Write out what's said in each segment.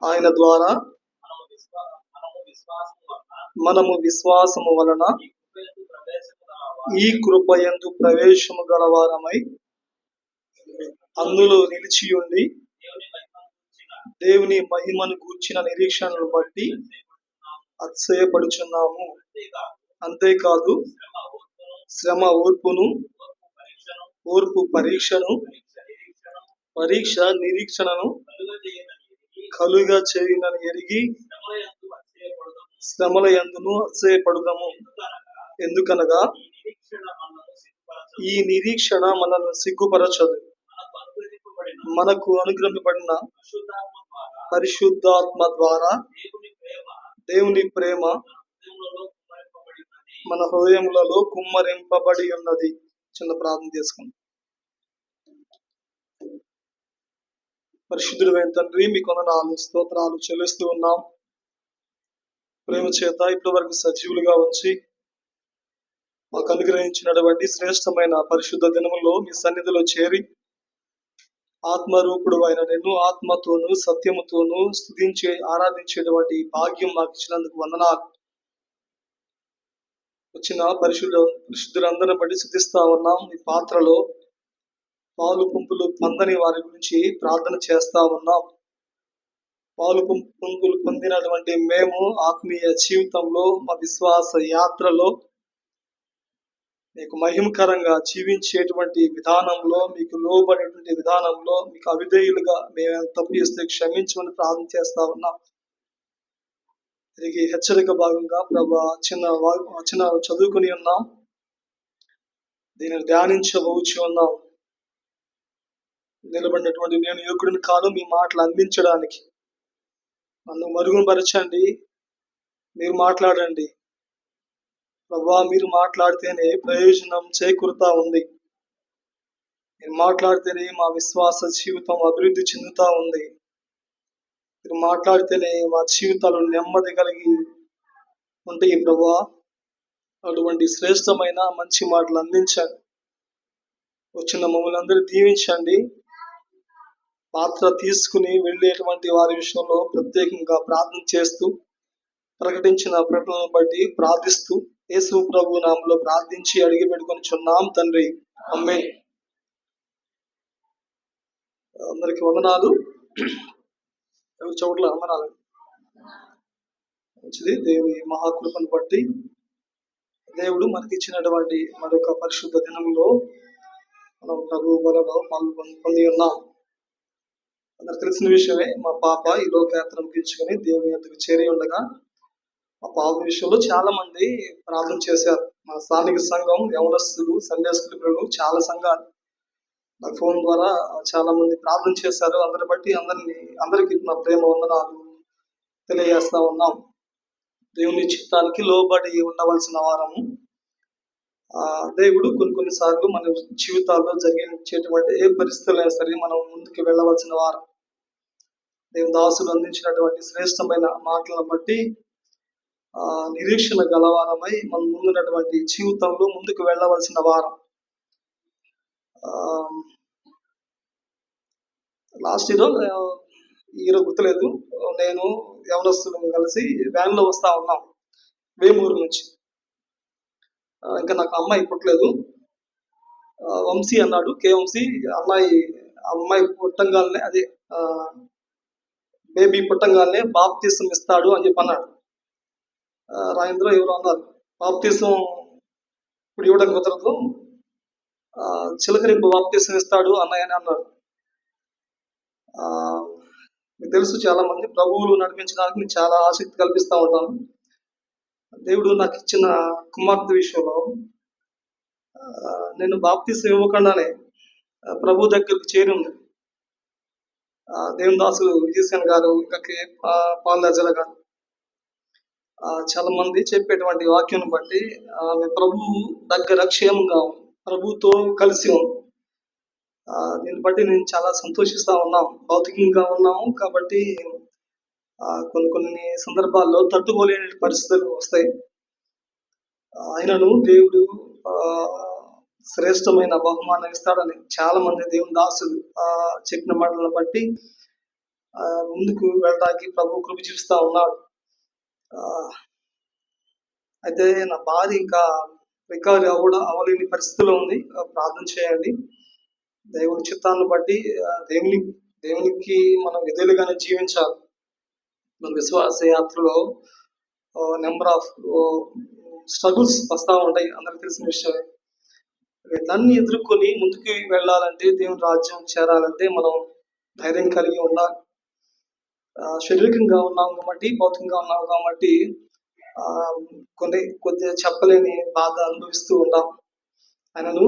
ఆయన ద్వారా మనము విశ్వాసము వలన ఈ కృపయందు ప్రవేశము గలవారమై అందులో నిలిచియుండి దేవుని మహిమను గూర్చిన నిరీక్షణను బట్టి అతిశయపడుచున్నాము. అంతేకాదు శ్రమ ఓర్పును, ఓర్పు పరీక్షను, పరీక్ష నిరీక్షణను కలుగా చేయునని ఎరిగి శ్రమల యందును అతిశయపడుదాము. ఎందుకనగా ఈ నిరీక్షణ మనల్ని సిగ్గుపరచదు. మనకు అనుగ్రహింపబడిన పరిశుద్ధాత్మ ద్వారా దేవుని ప్రేమ మన హృదయములలో కుమ్మరింపబడి ఉన్నది. చిన్న ప్రార్థన చేసుకుందాం. పరిశుద్ధుడైన తండ్రి, మీకు వందనాలు, స్తోత్రాలు చెల్లిస్తూ ఉన్నాం. ప్రేమ చేత ఇప్పటి వరకు సజీవులుగా ఉంచి మాకు అనుగ్రహించినటువంటి శ్రేష్టమైన పరిశుద్ధ దినములో మీ సన్నిధిలో చేరి ఆత్మరూపుడు అయిన నిన్ను ఆత్మతోనూ సత్యముతోనూ స్తుతించి ఆరాధించేటువంటి భాగ్యం మాకు ఇచ్చినందుకు వందనాలు. వచ్చిన పరిశుద్ధులందరిని బట్టి స్తుతిస్తా ఉన్నాం. ఈ పాత్రలో పాలు పంపులు పొందని వారి గురించి ప్రార్థన చేస్తా ఉన్నాం. పాలు పంపులు పొందినటువంటి మేము ఆత్మీయ జీవితంలో, మా విశ్వాస యాత్రలో మీకు మహిమకరంగా జీవించేటువంటి విధానంలో, మీకు లోబడేటువంటి విధానంలో, మీకు అవిధేయులుగా మేము తప్పు చేస్తే క్షమించమని ప్రార్థన చేస్తా ఉన్నాం. తిరిగి హెచ్చరిక భాగంగా ప్రభా చిన్న చదువుకుని ఉన్నాం, దీనిని ధ్యానించబోచి ఉన్నాం. నిలబడినటువంటి నేను యోగ్యుడిని కాదు మీ మాటలు అందించడానికి. నన్ను మరుగుపరచండి, మీరు మాట్లాడండి ప్రభా. మీరు మాట్లాడితేనే ప్రయోజనం చేకూరుతా ఉంది. మీరు మాట్లాడితేనే మా విశ్వాస జీవితం అభివృద్ధి చెందుతా ఉంది. మీరు మాట్లాడితేనే మా జీవితాలు నెమ్మది కలిగి ఉంటాయి ప్రభా. అటువంటి శ్రేష్టమైన మంచి మాటలు అందించండి. వచ్చిన మమ్మల్ని అందరూ దీవించండి. పాత్ర తీసుకుని వెళ్ళేటువంటి వారి విషయంలో ప్రత్యేకంగా ప్రార్థన చేస్తూ, ప్రకటించిన ప్రకటనను బట్టి ప్రార్థిస్తూ, యేసు ప్రభు నామములో ప్రార్థించి అడిగి పెట్టుకొని చున్నాం తండ్రి, ఆమేన్. అందరికి వందనాలు. ఎవరి చోట్ల వందనాలు. మంచిది. దేవుని మహాకృపను బట్టి దేవుడు మనకి ఇచ్చినటువంటి మరొక పరిశుద్ధ దినంలో మనం ప్రభు బలలో పొంది ఉన్నాం. అందరికి తెలిసిన విషయమే. మా పాప ఈ లోకయాత్ర ముగించుకొని దేవుని యొద్దకు చేరి ఉండగా మా పాప విషయంలో చాలా మంది ప్రార్థన చేశారు. మా స్థానిక సంఘం, యవనస్తులు, సండే స్కూల్ పిల్లలు, చాలా సంఘాలు నా ఫోన్ ద్వారా చాలా మంది ప్రార్థన చేశారు. అందరిని బట్టి అందరికీ నా ప్రేమ వందనాలు తెలియజేస్తా ఉన్నాం. దేవుని చిత్తానికి లోబడి ఉండవలసిన వారము. దేవుడు కొన్నిసార్లు మన జీవితాల్లో జరిగించేటువంటి ఏ పరిస్థితులైనా సరే మనం ముందుకు వెళ్ళవలసిన వారం. దేవుని దాసులు అందించినటువంటి శ్రేష్టమైన మాటలను బట్టి నిరీక్షణ గలవారమై మనం ముందున్నటువంటి జీవితంలో ముందుకు వెళ్ళవలసిన వారం. లాస్ట్ ఇయర్ గుర్తులేదు, నేను యవనస్తులను కలిసి వ్యాన్లో వస్తా ఉన్నాం వేమూరు నుంచి. ఇంకా నాకు అమ్మాయి పుట్టలేదు. వంశీ అన్నాడు, వంశీ అమ్మాయి పుట్టంగానే, అదే బేబీ పుట్టంగానే బాప్తిసం ఇస్తాడు అని చెప్పి అన్నాడు. రాజేంద్ర ఎవరు అన్నారు, బాప్తిసం ఇప్పుడు ఇవ్వడం కుదరదు, చిలకరింపు బాప్తిసం ఇస్తాడు అన్నయ్య అని అన్నాడు. మీకు తెలుసు, చాలా మంది ప్రభువులు నడిపించడానికి నేను చాలా ఆసక్తి కల్పిస్తూ ఉంటాను. దేవుడు నాకు ఇచ్చిన కుమార్తె విషయంలో నేను బాప్తిసం ఇవ్వకుండానే ప్రభు దగ్గరకు చేరి ఉంది. దేవుని దాసులు విజయసేన గారు, ఇంకా పాలరాజల గారు, చాలా మంది చెప్పేటువంటి వాక్యం బట్టి ప్రభు దగ్గర క్షేమంగా ప్రభుతో కలిసి ఉంది. దీన్ని బట్టి నేను చాలా సంతోషిస్తా ఉన్నాం. భౌతికంగా ఉన్నాము కాబట్టి కొన్ని సందర్భాల్లో తట్టుకోలేని పరిస్థితులు వస్తాయి. ఆయనను దేవుడు శ్రేష్టమైన బహుమానం ఇస్తాడని చాలా మంది దేవుని దాసులు చెప్పిన మాటలను బట్టి ముందుకు వెళ్ళడానికి ప్రభు కృప చూపిస్తా ఉన్నాడు. అయితే నా భార్య ఇంకా రికవరీ అవ్వలేని పరిస్థితిలో ఉంది. ప్రార్థన చేయండి. దేవుని చిత్తాన్ని బట్టి దేవునికి మనం విధులుగానే జీవించాలి. మన విశ్వాస యాత్రలో నెంబర్ ఆఫ్ స్ట్రగుల్స్ వస్తూ ఉంటాయి, అందరికి తెలిసిన విషయమే. వీటన్ని ఎదుర్కొని ముందుకు వెళ్ళాలంటే, దేవుని రాజ్యం చేరాలంటే మనం ధైర్యం కలిగి ఉండాలి. శారీరకంగా ఉన్నాం కాబట్టి, భౌతికంగా ఉన్నాం కాబట్టి కొద్దిగా చెప్పలేని బాధ అనుభవిస్తూ ఉంటాం. ఆయనను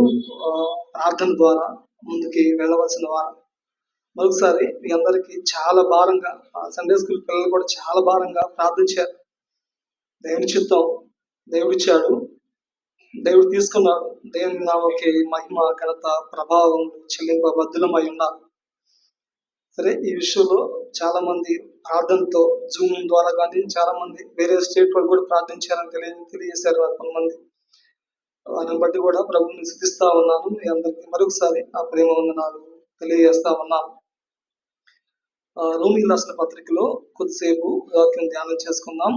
ప్రార్థన ద్వారా ముందుకి వెళ్ళవలసిన వారు. మరొకసారి మీ అందరికీ చాలా భారంగా, సండే స్కూల్ పిల్లలు కూడా చాలా భారంగా ప్రార్థించారు. దేవుని చిత్తం దేవుడిచ్చాడు, దేవుడు తీసుకున్నాడు. దేవుని నామకి మహిమ, ఘనత, ప్రభావం చెల్లింపబద్ధులమై ఉన్నారు. సరే, ఈ విషయంలో చాలా మంది ప్రార్థనతో జూమ్ ద్వారా కానీ చాలా మంది వేరే స్టేట్ వాళ్ళు కూడా ప్రార్థించారని తెలియజేశారు కొంతమంది. దాన్ని బట్టి కూడా ప్రభువుని స్తుతిస్తా ఉన్నాను. మీ అందరికీ మరొకసారి ఆ ప్రేమ వందనాలు తెలియజేస్తా ఉన్నాను. రోమీయులకు రాసిన పత్రికలో కొద్దిసేపు వాక్యం ధ్యానం చేసుకుందాం.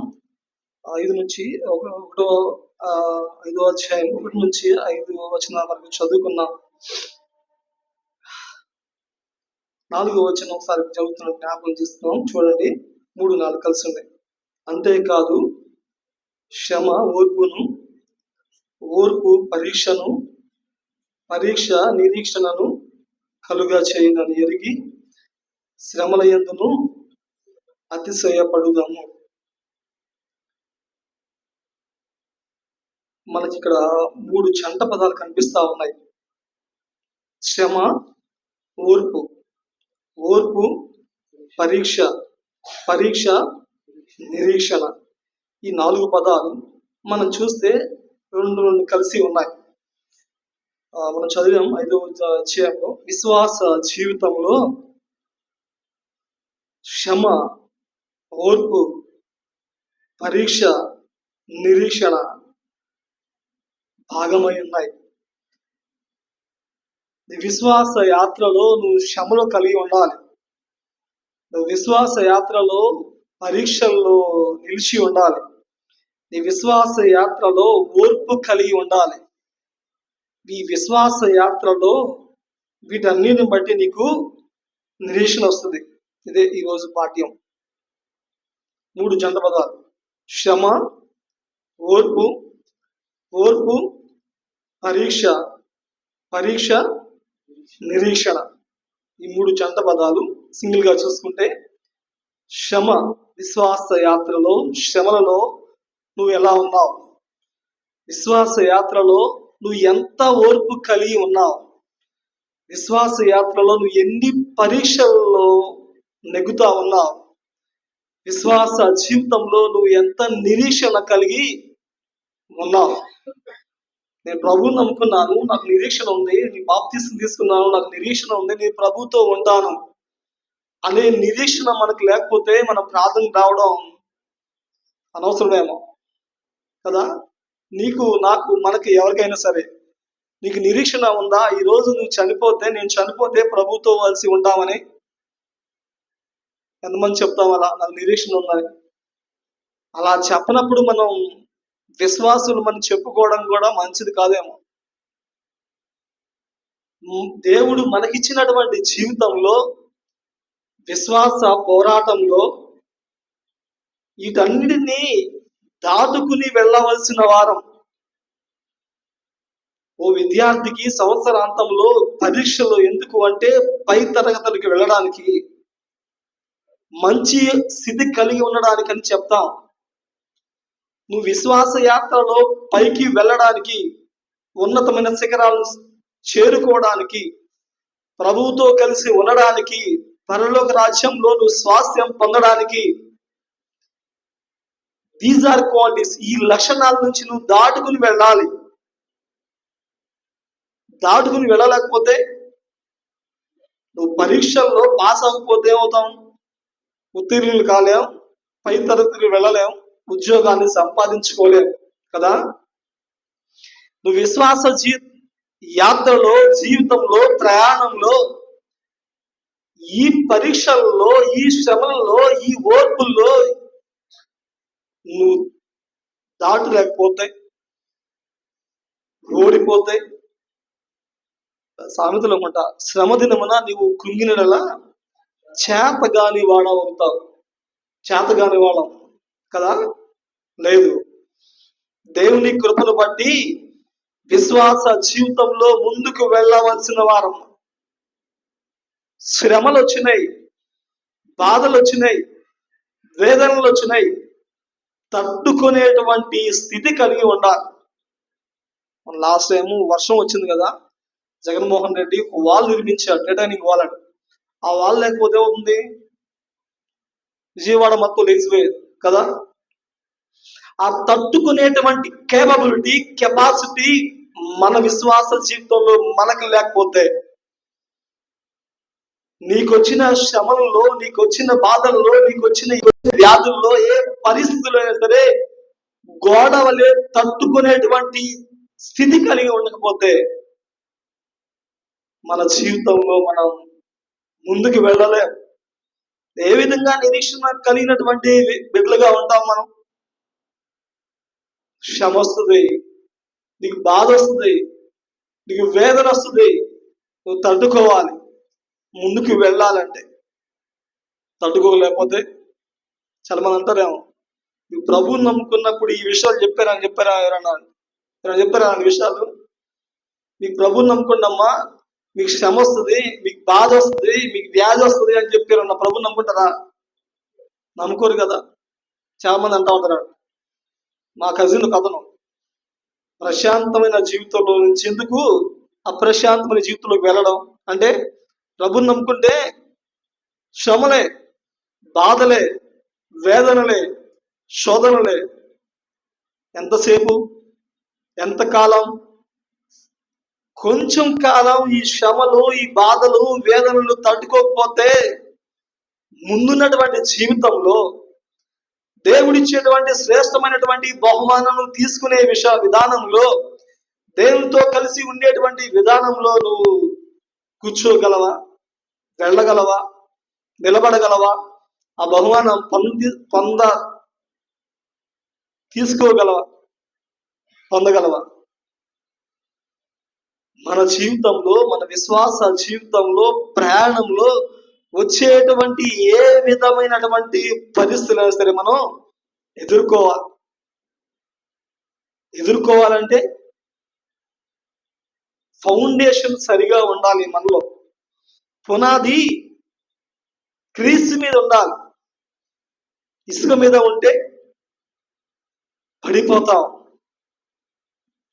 5 నుంచి 5వ అధ్యాయం 1 నుంచి 5వ వచనం వరకు చదువుకున్నాం. 4వ వచనం ఒకసారి చదువుతున్న జ్ఞాపకం చేస్తున్నాం. చూడండి, 3, 4 కలిసి ఉన్నాయి. అంతేకాదు శ్రమ ఓర్పు పరీక్ష నిరీక్షణను కలుగా చేయనని ఎరిగి శ్రమల యందును అతిశయపడుదాము. మనకి ఇక్కడ 3 జంట పదాలు కనిపిస్తా ఉన్నాయి. శ్రమ, ఓర్పు, పరీక్ష, నిరీక్షణ. ఈ 4 పదాలు మనం చూస్తే రెండు కలిసి ఉన్నాయి. మనం చదివాం 5వ అధ్యాయంలో, విశ్వాస జీవితంలో శ్రమ, ఓర్పు, పరీక్ష, నిరీక్షణ భాగమై ఉన్నాయి. నీ విశ్వాస యాత్రలో నువ్వు శ్రమలో కలిగి ఉండాలి. నువ్వు విశ్వాస యాత్రలో పరీక్షల్లో నిలిచి ఉండాలి. నీ విశ్వాస యాత్రలో ఓర్పు కలిగి ఉండాలి. ఈ విశ్వాస యాత్రలో వీటన్నిటిని బట్టి నీకు నిరీక్షణ వస్తుంది. ఇదే ఈరోజు పాఠ్యం. 3 జంట పదాలు: శ్రమ, ఓర్పు, పరీక్ష, నిరీక్షణ. ఈ 3 జంట పదాలు సింగిల్ గా చూసుకుంటే, శ్రమ, విశ్వాస యాత్రలో శ్రమలలో నువ్వు ఎలా ఉన్నావు? విశ్వాస యాత్రలో నువ్వు ఎంత ఓర్పు కలిగి ఉన్నావు? విశ్వాస యాత్రలో నువ్వు ఎన్ని పరీక్షల్లో నెగ్గుతా ఉన్నావు? విశ్వాస జీవితంలో నువ్వు ఎంత నిరీక్షణ కలిగి ఉన్నావు? నేను ప్రభువుని నమ్ముకున్నాను, నాకు నిరీక్షణ ఉంది. నీ బాప్తిసం తీసుకున్నాను, నాకు నిరీక్షణ ఉంది, నేను ప్రభువుతో ఉంటాను అనే నిరీక్షణ మనకు లేకపోతే మనం ప్రార్థనకు రావడం అనవసరమేమో కదా. నీకు, నాకు, మనకి ఎవరికైనా సరే నీకు నిరీక్షణ ఉందా? ఈరోజు నేను చనిపోతే ప్రభువుతో కలిసి ఉంటామని ఎంతమంది చెప్తాం అలా, నాకు నిరీక్షణ ఉందని? అలా చెప్పనప్పుడు మనం విశ్వాసులు మనం చెప్పుకోవడం కూడా మంచిది కాదేమో. దేవుడు మనకిచ్చినటువంటి జీవితంలో, విశ్వాస పోరాటంలో వీటన్నిటినీ దాటుకుని వెళ్ళవలసిన వారం. ఓ విద్యార్థికి సంవత్సరాంతంలో పరీక్షలు ఎందుకు అంటే, పై తరగతులకి వెళ్ళడానికి, మంచి స్థితి కలిగి ఉండడానికి అని చెప్తాం. నువ్వు విశ్వాస యాత్రలో పైకి వెళ్ళడానికి, ఉన్నతమైన శిఖరాలను చేరుకోవడానికి, ప్రభువుతో కలిసి ఉండడానికి, పరలోక రాజ్యంలో నువ్వు స్వాస్థ్యం పొందడానికి, దీస్ ఆర్ క్వాలిటీస్. ఈ లక్షణాల నుంచి నువ్వు దాటుకుని వెళ్ళాలి. దాటుకుని వెళ్ళలేకపోతే, నువ్వు పరీక్షల్లో పాస్ అవ్వకపోతే ఏమవుతాం? ఉత్తీర్ణులు కాలేం, పై తరగతికి వెళ్ళలేం, ఉద్యోగాన్ని సంపాదించుకోలేం కదా. నువ్వు విశ్వాస యాత్రలో, జీవితంలో, ప్రయాణంలో ఈ పరీక్షల్లో, ఈ శ్రమల్లో, ఈ ఓర్పుల్లో నువ్వు దాటలేకపోతే, ఓడిపోతే, సామెతలు అన్నమాట, శ్రమ దినమున నీవు కృంగినలా చేతగాని వాడవుతావు. చేతగాని వాడం కదా? లేదు. దేవుని కృపను బట్టి విశ్వాస జీవితంలో ముందుకు వెళ్ళవలసిన వారం. శ్రమలు వచ్చినాయి, బాధలు వచ్చినాయి, వేదనలు వచ్చినాయి, తట్టుకునేటువంటి స్థితి కలిగి ఉండాలి. లాస్ట్ టైం వర్షం వచ్చింది కదా, జగన్మోహన్ రెడ్డి ఒక వాల్ నిర్మించాడు, రిటర్నింగ్ వాల్ అని. ఆ వాల్ లేకపోతే ఉంది, విజయవాడ మొత్తం లేచిపోయేది కదా. ఆ తట్టుకునేటువంటి కేపబిలిటీ, కెపాసిటీ మన విశ్వాస జీవితంలో మనకు లేకపోతే, నీకొచ్చిన శ్రమలలో, నీకొచ్చిన బాధల్లో, నీకొచ్చిన వ్యాధుల్లో, ఏ పరిస్థితుల్లో అయినా సరే గోడ వలె తట్టుకునేటువంటి స్థితి కలిగి ఉండకపోతే మన జీవితంలో మనం ముందుకు వెళ్ళలేం. ఏ విధంగా నిరీక్షణ కలిగినటువంటి బిడ్డలుగా ఉంటాం మనం? శ్రమ వస్తుంది, నీకు బాధ వస్తుంది, నీకు వేదన వస్తుంది, నువ్వు తట్టుకోవాలి. ముందుకు వెళ్ళాలంటే తట్టుకోలేకపోతే చాలా మంది అంటారేమో, నువ్వు ప్రభువుని నమ్ముకున్నప్పుడు ఈ విషయాలు చెప్పారా ఎవరన్నా చెప్పారా అన్ని విషయాలు? మీకు ప్రభువుని నమ్ముకుంటమ్మా, మీకు శ్రమ వస్తుంది, మీకు బాధ వస్తుంది, మీకు వ్యాధి వస్తుంది అని చెప్పారన్న ప్రభువుని నమ్ముకుంటారా? నమ్ముకోరు కదా. చాలా మంది అంటా ఉంటారు. మా కజిన్ కథను, ప్రశాంతమైన జీవితంలో నుంచి ఎందుకు అప్రశాంతమైన జీవితంలోకి వెళ్ళడం అంటే, ప్రభువుని నమ్ముకుంటే శ్రమలే, బాధలే, వేదనలే, శోధనలే. ఎంతసేపు, ఎంతకాలం? కొంచెం కాలం ఈ శ్రమలు, ఈ బాధలు, వేదనలు తట్టుకోకపోతే ముందున్నటువంటి జీవితంలో దేవుడిచ్చేటువంటి శ్రేష్టమైనటువంటి బహుమానం తీసుకునే విధానంలో, దేవునితో కలిసి ఉండేటువంటి విధానంలో నువ్వు కూర్చోగలవా? వెళ్ళగలవా? నిలబడగలవా? ఆ బహుమానం తీసుకోగలవా? పొందగలవా? మన జీవితంలో, మన విశ్వాస జీవితంలో, ప్రయాణంలో వచ్చేటువంటి ఏ విధమైనటువంటి పరిస్థితులైనా సరే మనం ఎదుర్కోవాలంటే ఫౌండేషన్ సరిగా ఉండాలి. మనలో పునాది క్రీస్తు మీద ఉండాలి. ఇసుక మీద ఉంటే పడిపోతాం.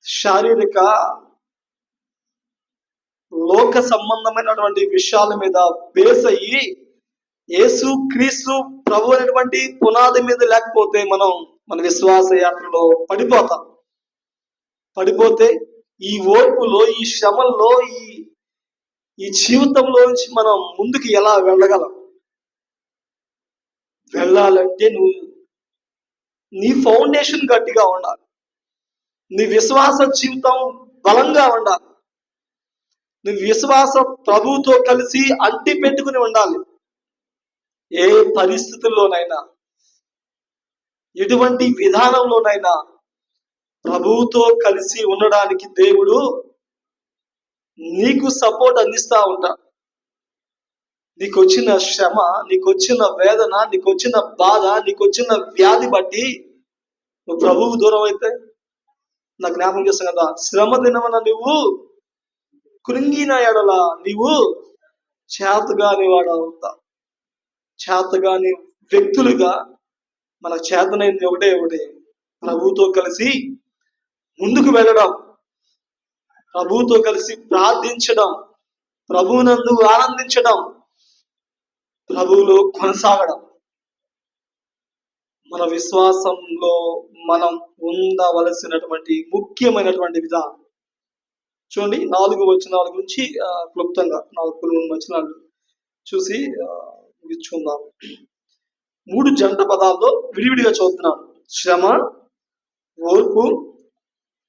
శారీరక, లోక సంబంధమైనటువంటి విషయాల మీద బేస్ అయ్యి యేసు క్రీస్తు ప్రభు అనేటువంటి పునాది మీద లేకపోతే మనం మన విశ్వాస యాత్రలో పడిపోతే ఈ ఓర్పులో, ఈ శ్రమల్లో, ఈ జీవితంలో నుంచి మనం ముందుకు ఎలా వెళ్ళగలం? వెళ్ళాలంటే నీ ఫౌండేషన్ గట్టిగా ఉండాలి, నీ విశ్వాస జీవితం బలంగా ఉండాలి, నీ విశ్వాస ప్రభువుతో కలిసి అంటి పెట్టుకుని ఉండాలి. ఏ పరిస్థితుల్లోనైనా, ఎటువంటి విధానంలోనైనా ప్రభువుతో కలిసి ఉండడానికి దేవుడు నీకు సపోర్ట్ అందిస్తా ఉంటాడు. నీకొచ్చిన శ్రమ, నీకొచ్చిన వేదన, నీకొచ్చిన బాధ, నీకొచ్చిన వ్యాధి బట్టి నువ్వు ప్రభువుకు దూరం అయితే, నాకు జ్ఞాపకం చేస్తాను కదా, శ్రమ దినమున నువ్వు కృంగిన ఎడల నీవు చేతగాని వాడవుతావు. చేతగాని వ్యక్తులుగా మనకు చేతనైంది ఒకటే ప్రభువుతో కలిసి ముందుకు వెళ్ళడం, ప్రభువుతో కలిసి ప్రార్థించడం, ప్రభువునందు ఆనందించడం, ప్రభువులో కొనసాగడం. మన విశ్వాసంలో మనం ఉండవలసినటువంటి ముఖ్యమైనటువంటి విధానం. చూడండి, 4 వచనాల గురించి క్లుప్తంగా 4 వచనాలు చూసి చూద్దాం. 3 జంట పదాల్లో విడివిడిగా చదువుతున్నాను. శ్రమ, ఓర్పు,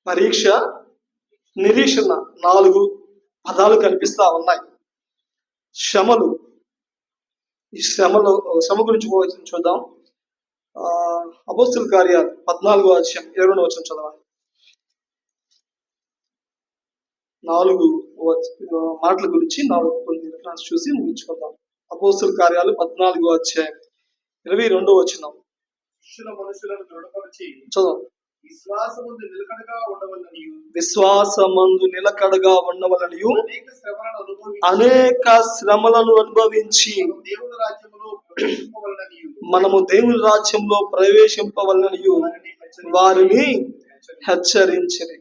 పరీక్ష, నిరీక్షణ. 4 పదాలు కనిపిస్తా ఉన్నాయి. శ్రమలు, ఈ శ్రమ గురించి చూద్దాం. అపోస్తలుల కార్యాలు 14వ అధ్యాయం 22వ వచనం చదవండి. 4 మాటల గురించి 4 కొన్ని రిఫరెన్స్ చూసి ముగించుకుందాం. అపోస్తలుల కార్యాలు 14వ అధ్యాయం 22వ వచనం. మనుషులను దృఢపరిచి చదవండి. విశ్వాసమందు నిలకడగా ఉండవలనియు అనేక శ్రమలను అనుభవించి మనము దేవుని రాజ్యంలో ప్రవేశింపవలనియు వారిని హెచ్చరించిరి.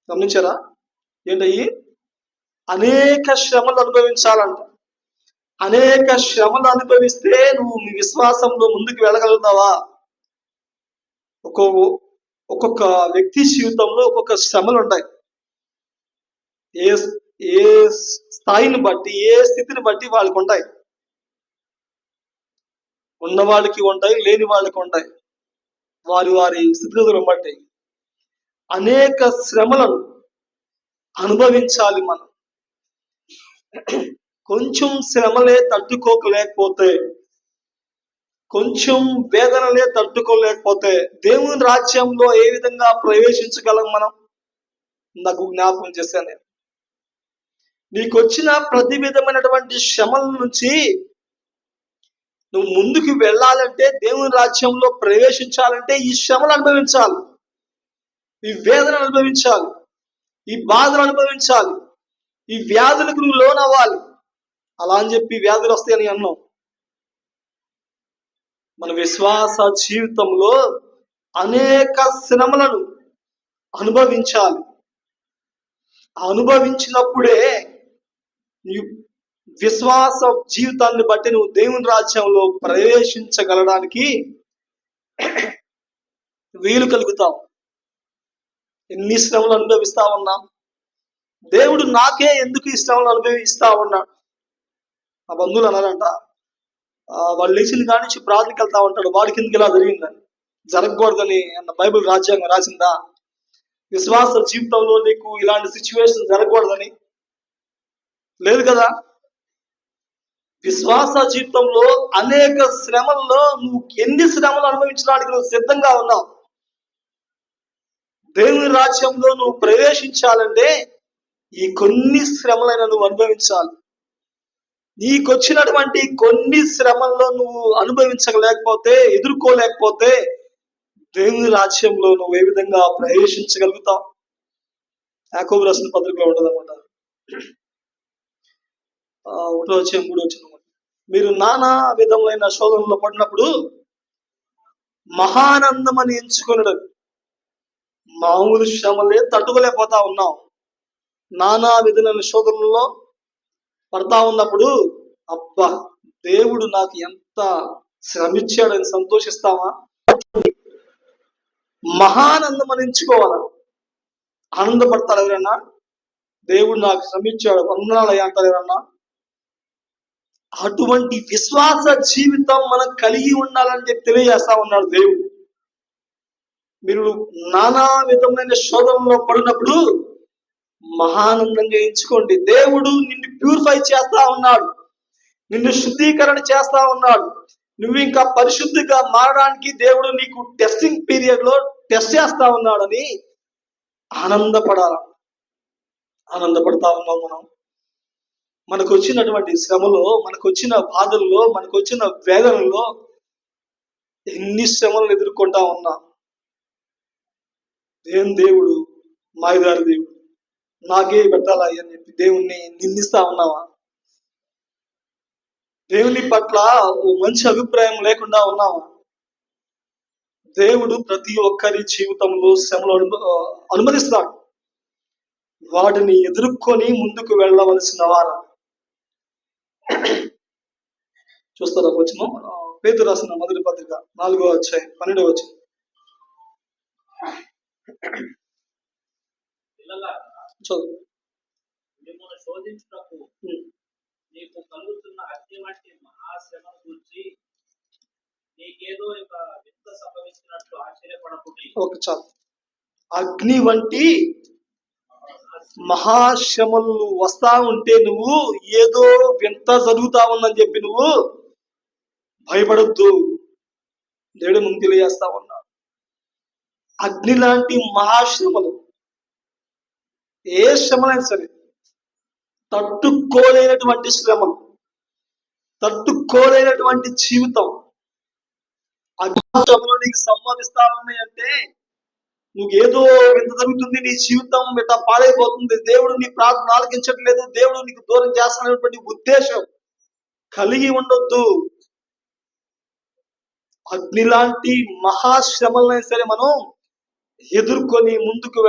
గమనించారా? ఏంటయ్యి? అనేక శ్రమలు అనుభవించాలంట. అనేక శ్రమలు అనుభవిస్తే నువ్వు నీ విశ్వాసంలో ముందుకు వెళ్ళగలుగుతావా? ఒక్కొక్క వ్యక్తి జీవితంలో ఒక్కొక్క శ్రమలు ఉంటాయి. ఏ స్థాయిని బట్టి, ఏ స్థితిని బట్టి వాళ్ళకి ఉంటాయి. ఉన్న వాళ్ళకి ఉంటాయి, లేని వాళ్ళకి ఉంటాయి. వారి స్థితిగతులను బట్టి అనేక శ్రమలను అనుభవించాలి మనం. కొంచెం శ్రమలే తట్టుకోలేకపోతే, కొంచెం వేదనలే తట్టుకోలేకపోతే దేవుని రాజ్యంలో ఏ విధంగా ప్రవేశించగలం మనం? నాకు జ్ఞాపకం చేశాను. నీకు వచ్చిన ప్రతి విధమైనటువంటి శ్రమల నుంచి నువ్వు ముందుకు వెళ్ళాలంటే, దేవుని రాజ్యంలో ప్రవేశించాలంటే ఈ శ్రమలు అనుభవించాలి, ఈ వేదన అనుభవించాలి, ఈ బాధలు అనుభవించాలి, ఈ వ్యాధులకు నువ్వు లోనవ్వాలి. అలా అని చెప్పి వ్యాధులు వస్తాయని అన్నాం. మన విశ్వాస జీవితంలో అనేక శ్రమలను అనుభవించాలి. అనుభవించినప్పుడే విశ్వాస జీవితాన్ని బట్టి నువ్వు దేవుని రాజ్యంలో ప్రవేశించగలడానికి వీలు కలుగుతావు. ఎన్ని శ్రమలు అనుభవిస్తా ఉన్నా, దేవుడు నాకే ఎందుకు ఈ శ్రమలు అనుభవిస్తా ఉన్నాడు. ఆ బంధువులు అన్నారంట, వాళ్ళు లేచిన కాడి నుంచి ప్రార్థనకి వెళ్తా ఉంటాడు, వాడికి ఎందుకు ఇలా జరిగిందని. జరగకూడదని అన్న బైబిల్ రాజ్యాంగం రాసిందా? విశ్వాస జీవితంలో నీకు ఇలాంటి సిచ్యువేషన్ జరగకూడదని లేదు కదా. విశ్వాస జీవితంలో అనేక శ్రమల్లో నువ్వు ఎన్ని శ్రమలు అనుభవించడానికి నువ్వు సిద్ధంగా ఉన్నావు. దేవుని రాజ్యంలో నువ్వు ప్రవేశించాలంటే ఈ కొన్ని శ్రమలైనా నువ్వు అనుభవించాలి. నీకొచ్చినటువంటి కొన్ని శ్రమల్లో నువ్వు అనుభవించలేకపోతే, ఎదుర్కోలేకపోతే దేవుని రాజ్యంలో నువ్వు ఏ విధంగా ప్రవేశించగలుగుతావు? యాకోబు రాసిన పత్రికలో ఉండదన్నమాట. 1వ అధ్యాయం 3వ వచనం. మీరు నానా విధములైన శోధనలో పడినప్పుడు మహానందం అని ఎంచుకున్నాడు. మామూలు శ్రమలే తట్టుకోలేకపోతా ఉన్నాం. నానా విధమైన శోధనలో పడతా ఉన్నప్పుడు అబ్బా దేవుడు నాకు ఎంత శ్రమించాడని సంతోషిస్తావా? మహానందం అని ఎంచుకోవాలా? ఆనందపడతారు ఎవరన్నా? దేవుడు నాకు శ్రమించాడు వందనాలయ్య అంటారు ఎవరన్నా? అటువంటి విశ్వాస జీవితం మనం కలిగి ఉండాలని చెప్పి తెలియజేస్తా ఉన్నాడు దేవుడు. మీరు నానా విధమైన శోధనలో పడినప్పుడు మహానందంగా ఎంచుకోండి. దేవుడు నిన్ను ప్యూరిఫై చేస్తా ఉన్నాడు, నిన్ను శుద్ధీకరణ చేస్తా ఉన్నాడు. నువ్వు ఇంకా పరిశుద్ధిగా మారడానికి దేవుడు నీకు టెస్టింగ్ పీరియడ్ లో టెస్ట్ చేస్తా ఉన్నాడని ఆనందపడాల. ఆనందపడతా ఉన్నాం మనం. మనకు వచ్చినటువంటి శ్రమలో, మనకు వచ్చిన బాధల్లో, మనకు వచ్చిన వేదనలో ఎన్ని శ్రమలను ఎదుర్కొంటా ఉన్నా, దేవుడు మాయదారి దేవుడు నాకే పెట్టాలా అని చెప్పి దేవుణ్ణి నిందిస్తా ఉన్నావా? దేవుని పట్ల ఓ మంచి అభిప్రాయం లేకుండా ఉన్నావా? దేవుడు ప్రతి ఒక్కరి జీవితంలో శ్రమలు అనుమతిస్తాడు. వాటిని ఎదుర్కొని ముందుకు వెళ్ళవలసిన వారు. చూస్తారా వచ్చిన పేతురు రాసిన మొదటి పత్రిక 4వ అధ్యాయం 12వ వచనం. చదువు. నీకు కలుగుతున్న అగ్ని వంటి మహాశ్రమను గురించి నీకేదో వింత సంభవించినట్లు ఆశ్చర్యపడకుండి. చాలు. అగ్ని వంటి మహాశ్రమలు వస్తా ఉంటే నువ్వు ఏదో వింత జరుగుతా ఉందని చెప్పి నువ్వు భయపడొద్దు. దేవుడు ముందు తెలియజేస్తా ఉన్నాడు. అగ్ని లాంటి మహాశ్రమలు, ఏ శ్రమలైనా సరే, తట్టుకోలేనటువంటి శ్రమలు, తట్టుకోలేనటువంటి జీవితం అగ్నిలో నీకు సంభవిస్తా ఉన్నాయంటే నువ్వేదో ఎంత జరుగుతుంది, నీ జీవితం ఇట్లా పాడైపోతుంది, దేవుడు నీ ప్రార్థన ఆలకించట్లేదు, దేవుడు నీకు దూరం చేస్తున్నటువంటి ఉద్దేశం కలిగి ఉండొద్దు. అగ్ని లాంటి మహాశ్రమలైనా సరే మనం ఎదుర్కొని ముందుకు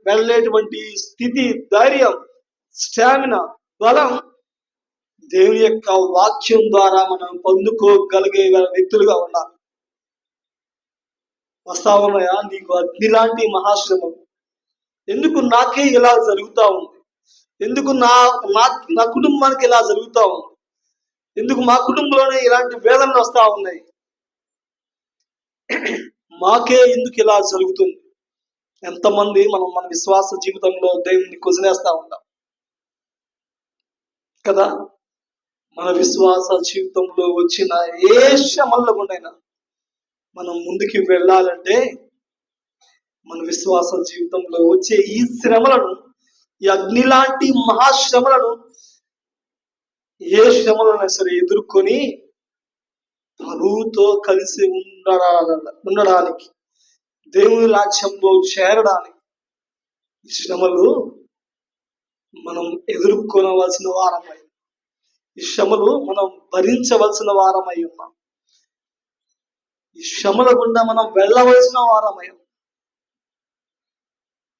వెళ్ళేటువంటి స్థితి, ధైర్యం, స్టామినా, బలం దేవుని యొక్క వాక్యం ద్వారా మనం పొందుకోగలిగే వ్యక్తులుగా ఉండాలి. వస్తా ఉన్నాయా నీకు అగ్ని లాంటి మహాశ్రమం? ఎందుకు నాకే ఇలా జరుగుతా ఉంది? ఎందుకు నా కుటుంబానికి ఇలా జరుగుతా ఉంది? ఎందుకు మా కుటుంబంలోనే ఇలాంటి వేదనలు వస్తా ఉన్నాయి? మాకే ఎందుకు ఇలా జరుగుతుంది? ఎంతమంది మన విశ్వాస జీవితంలో దేవుని కొజినేస్తా ఉంటాం కదా. మన విశ్వాస జీవితంలో వచ్చిన ఏ శ్రమల్లో గుండైనా మనం ముందుకు వెళ్ళాలంటే మన విశ్వాస జీవితంలో వచ్చే ఈ శ్రమలను, ఈ అగ్ని లాంటి మహాశ్రమలను, ఏ శ్రమలైనా సరే ఎదుర్కొని ప్రభువుతో కలిసి ఉండడానికి, దేవుని రాజ్యంలో చేరడానికి ఈ శ్రమలు మనం ఎదుర్కొనవలసిన వారమై, ఈ శ్రమలు మనం భరించవలసిన వారమై ఉన్నాం. ఈ శ్రమల గుండా మనం వెళ్ళవలసిన వారమై,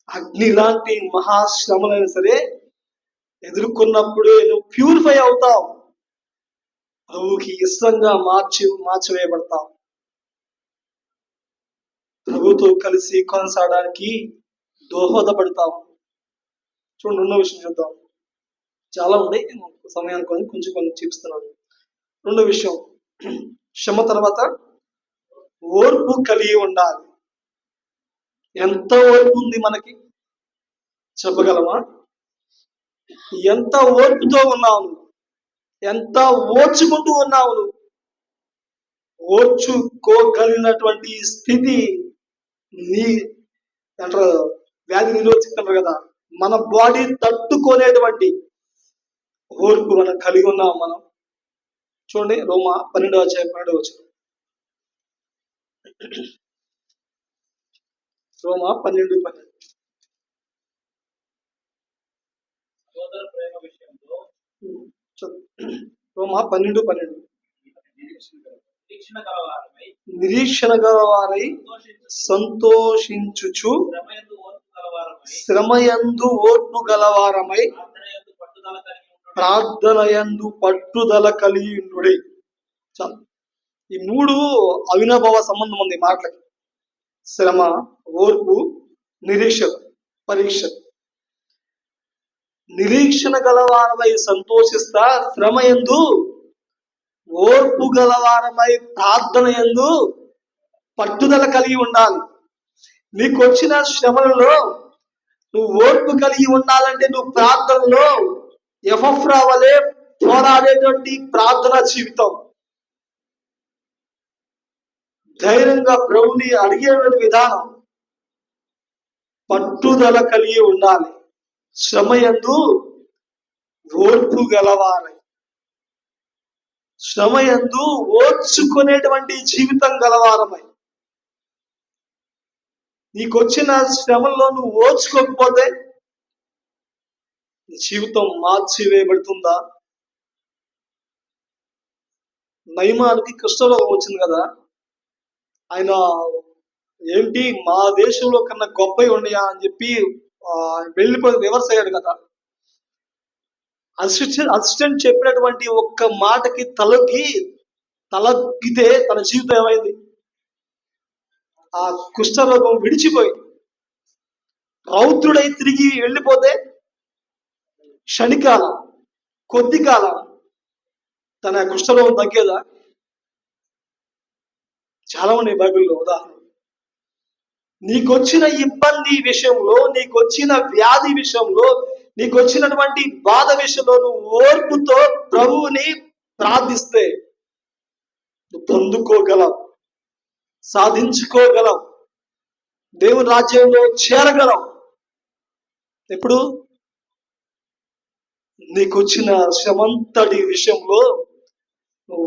అగ్ని లాంటి మహాశ్రమలైనా సరే ఎదుర్కొన్నప్పుడే నువ్వు ప్యూరిఫై అవుతావు, ప్రభువుకి ఇష్టంగా మార్చివేయబడతావు, ప్రభుతో కలిసి కొనసాగడానికి దోహదపడతావు. చూడండి, రెండో విషయం చూద్దాం. చాలా ఉంది, సమయానికి కొంచెం చూపిస్తున్నాను. రెండో విషయం, శ్రమ తర్వాత ఓర్పు కలిగి ఉండాలి. ఎంత ఓర్పు ఉంది మనకి చెప్పగలమా? ఎంత ఓర్పుతో ఉన్నావు? ఎంత ఓర్చుకుంటూ ఉన్నావు? ఓర్చుకోగలిగినటువంటి స్థితి నీ అంటారు, వ్యాధి నిరోధిస్తారు కదా, మన బాడీ తట్టుకోలేటువంటి ఓర్పు మనం కలిగి ఉన్నాం. మనం చూడండి, రోమా 12:12. రోమా 12:12. రోమా 12:12. నిరీక్షణ గలవారై సంతోషించుచు శ్రమయందు ఓర్పు గలవారమై ప్రార్థనయందు పట్టుదల కలిగి ఉండుడి. చాలు. ఈ మూడు అవినాభావ సంబంధం ఉంది మాటలకి. శ్రమ, ఓర్పు, నిరీక్షణ, పరీక్ష. నిరీక్షణ గలవారమై సంతోషిస్తా, శ్రమయందు ఓర్పు గలవారమై ప్రార్థన యందు పట్టుదల కలిగి ఉండాలి. నీకు వచ్చిన శ్రమలలో నువ్వు ఓర్పు కలిగి ఉండాలంటే నువ్వు ప్రార్థనలో ఎఫ్రా వలె పోరాడేటువంటి ప్రార్థన జీవితం, ధైర్యంగా ప్రభుని అడిగేటువంటి విధానం, పట్టుదల కలిగి ఉండాలి. శ్రమయందు ఓర్పు గలవారై, శ్రమయందు ఓర్చుకునేటువంటి జీవితం గలవారమై. నీకొచ్చిన శ్రమల్లో నువ్వు ఓర్చుకోకపోతే జీవితం మార్చివేయబడుతుందా? నయమానికి కుష్ఠరోగం వచ్చింది కదా, ఆయన ఏంటి మా దేశంలో కన్నా గొప్పవి ఉన్నాయా అని చెప్పి వెళ్ళిపోయి రివర్స్ అయ్యాడు కదా. అసిస్టెంట్ చెప్పినటువంటి ఒక్క మాటకి తలగితే తన జీవితం ఏమైంది? ఆ కుష్ఠరోగం విడిచిపోయింది. రౌద్రుడై తిరిగి వెళ్ళిపోతే క్షణికాలం, కొద్ది కాలం తన కుష్ఠరోగం తగ్గేదా? చాలా ఉన్నాయి బైబిల్లో ఉదాహరణ. నీకొచ్చిన ఇబ్బంది విషయంలో, నీకొచ్చిన వ్యాధి విషయంలో, నీకొచ్చినటువంటి బాధ విషయంలో నువ్వు ఓర్పుతో ప్రభువుని ప్రార్థిస్తే నువ్వు పొందుకోగలవు, సాధించుకోగలవు, దేవుని రాజ్యంలో చేరగలవు. ఎప్పుడు నీకు వచ్చిన శ్రమంతటి విషయంలో నువ్వు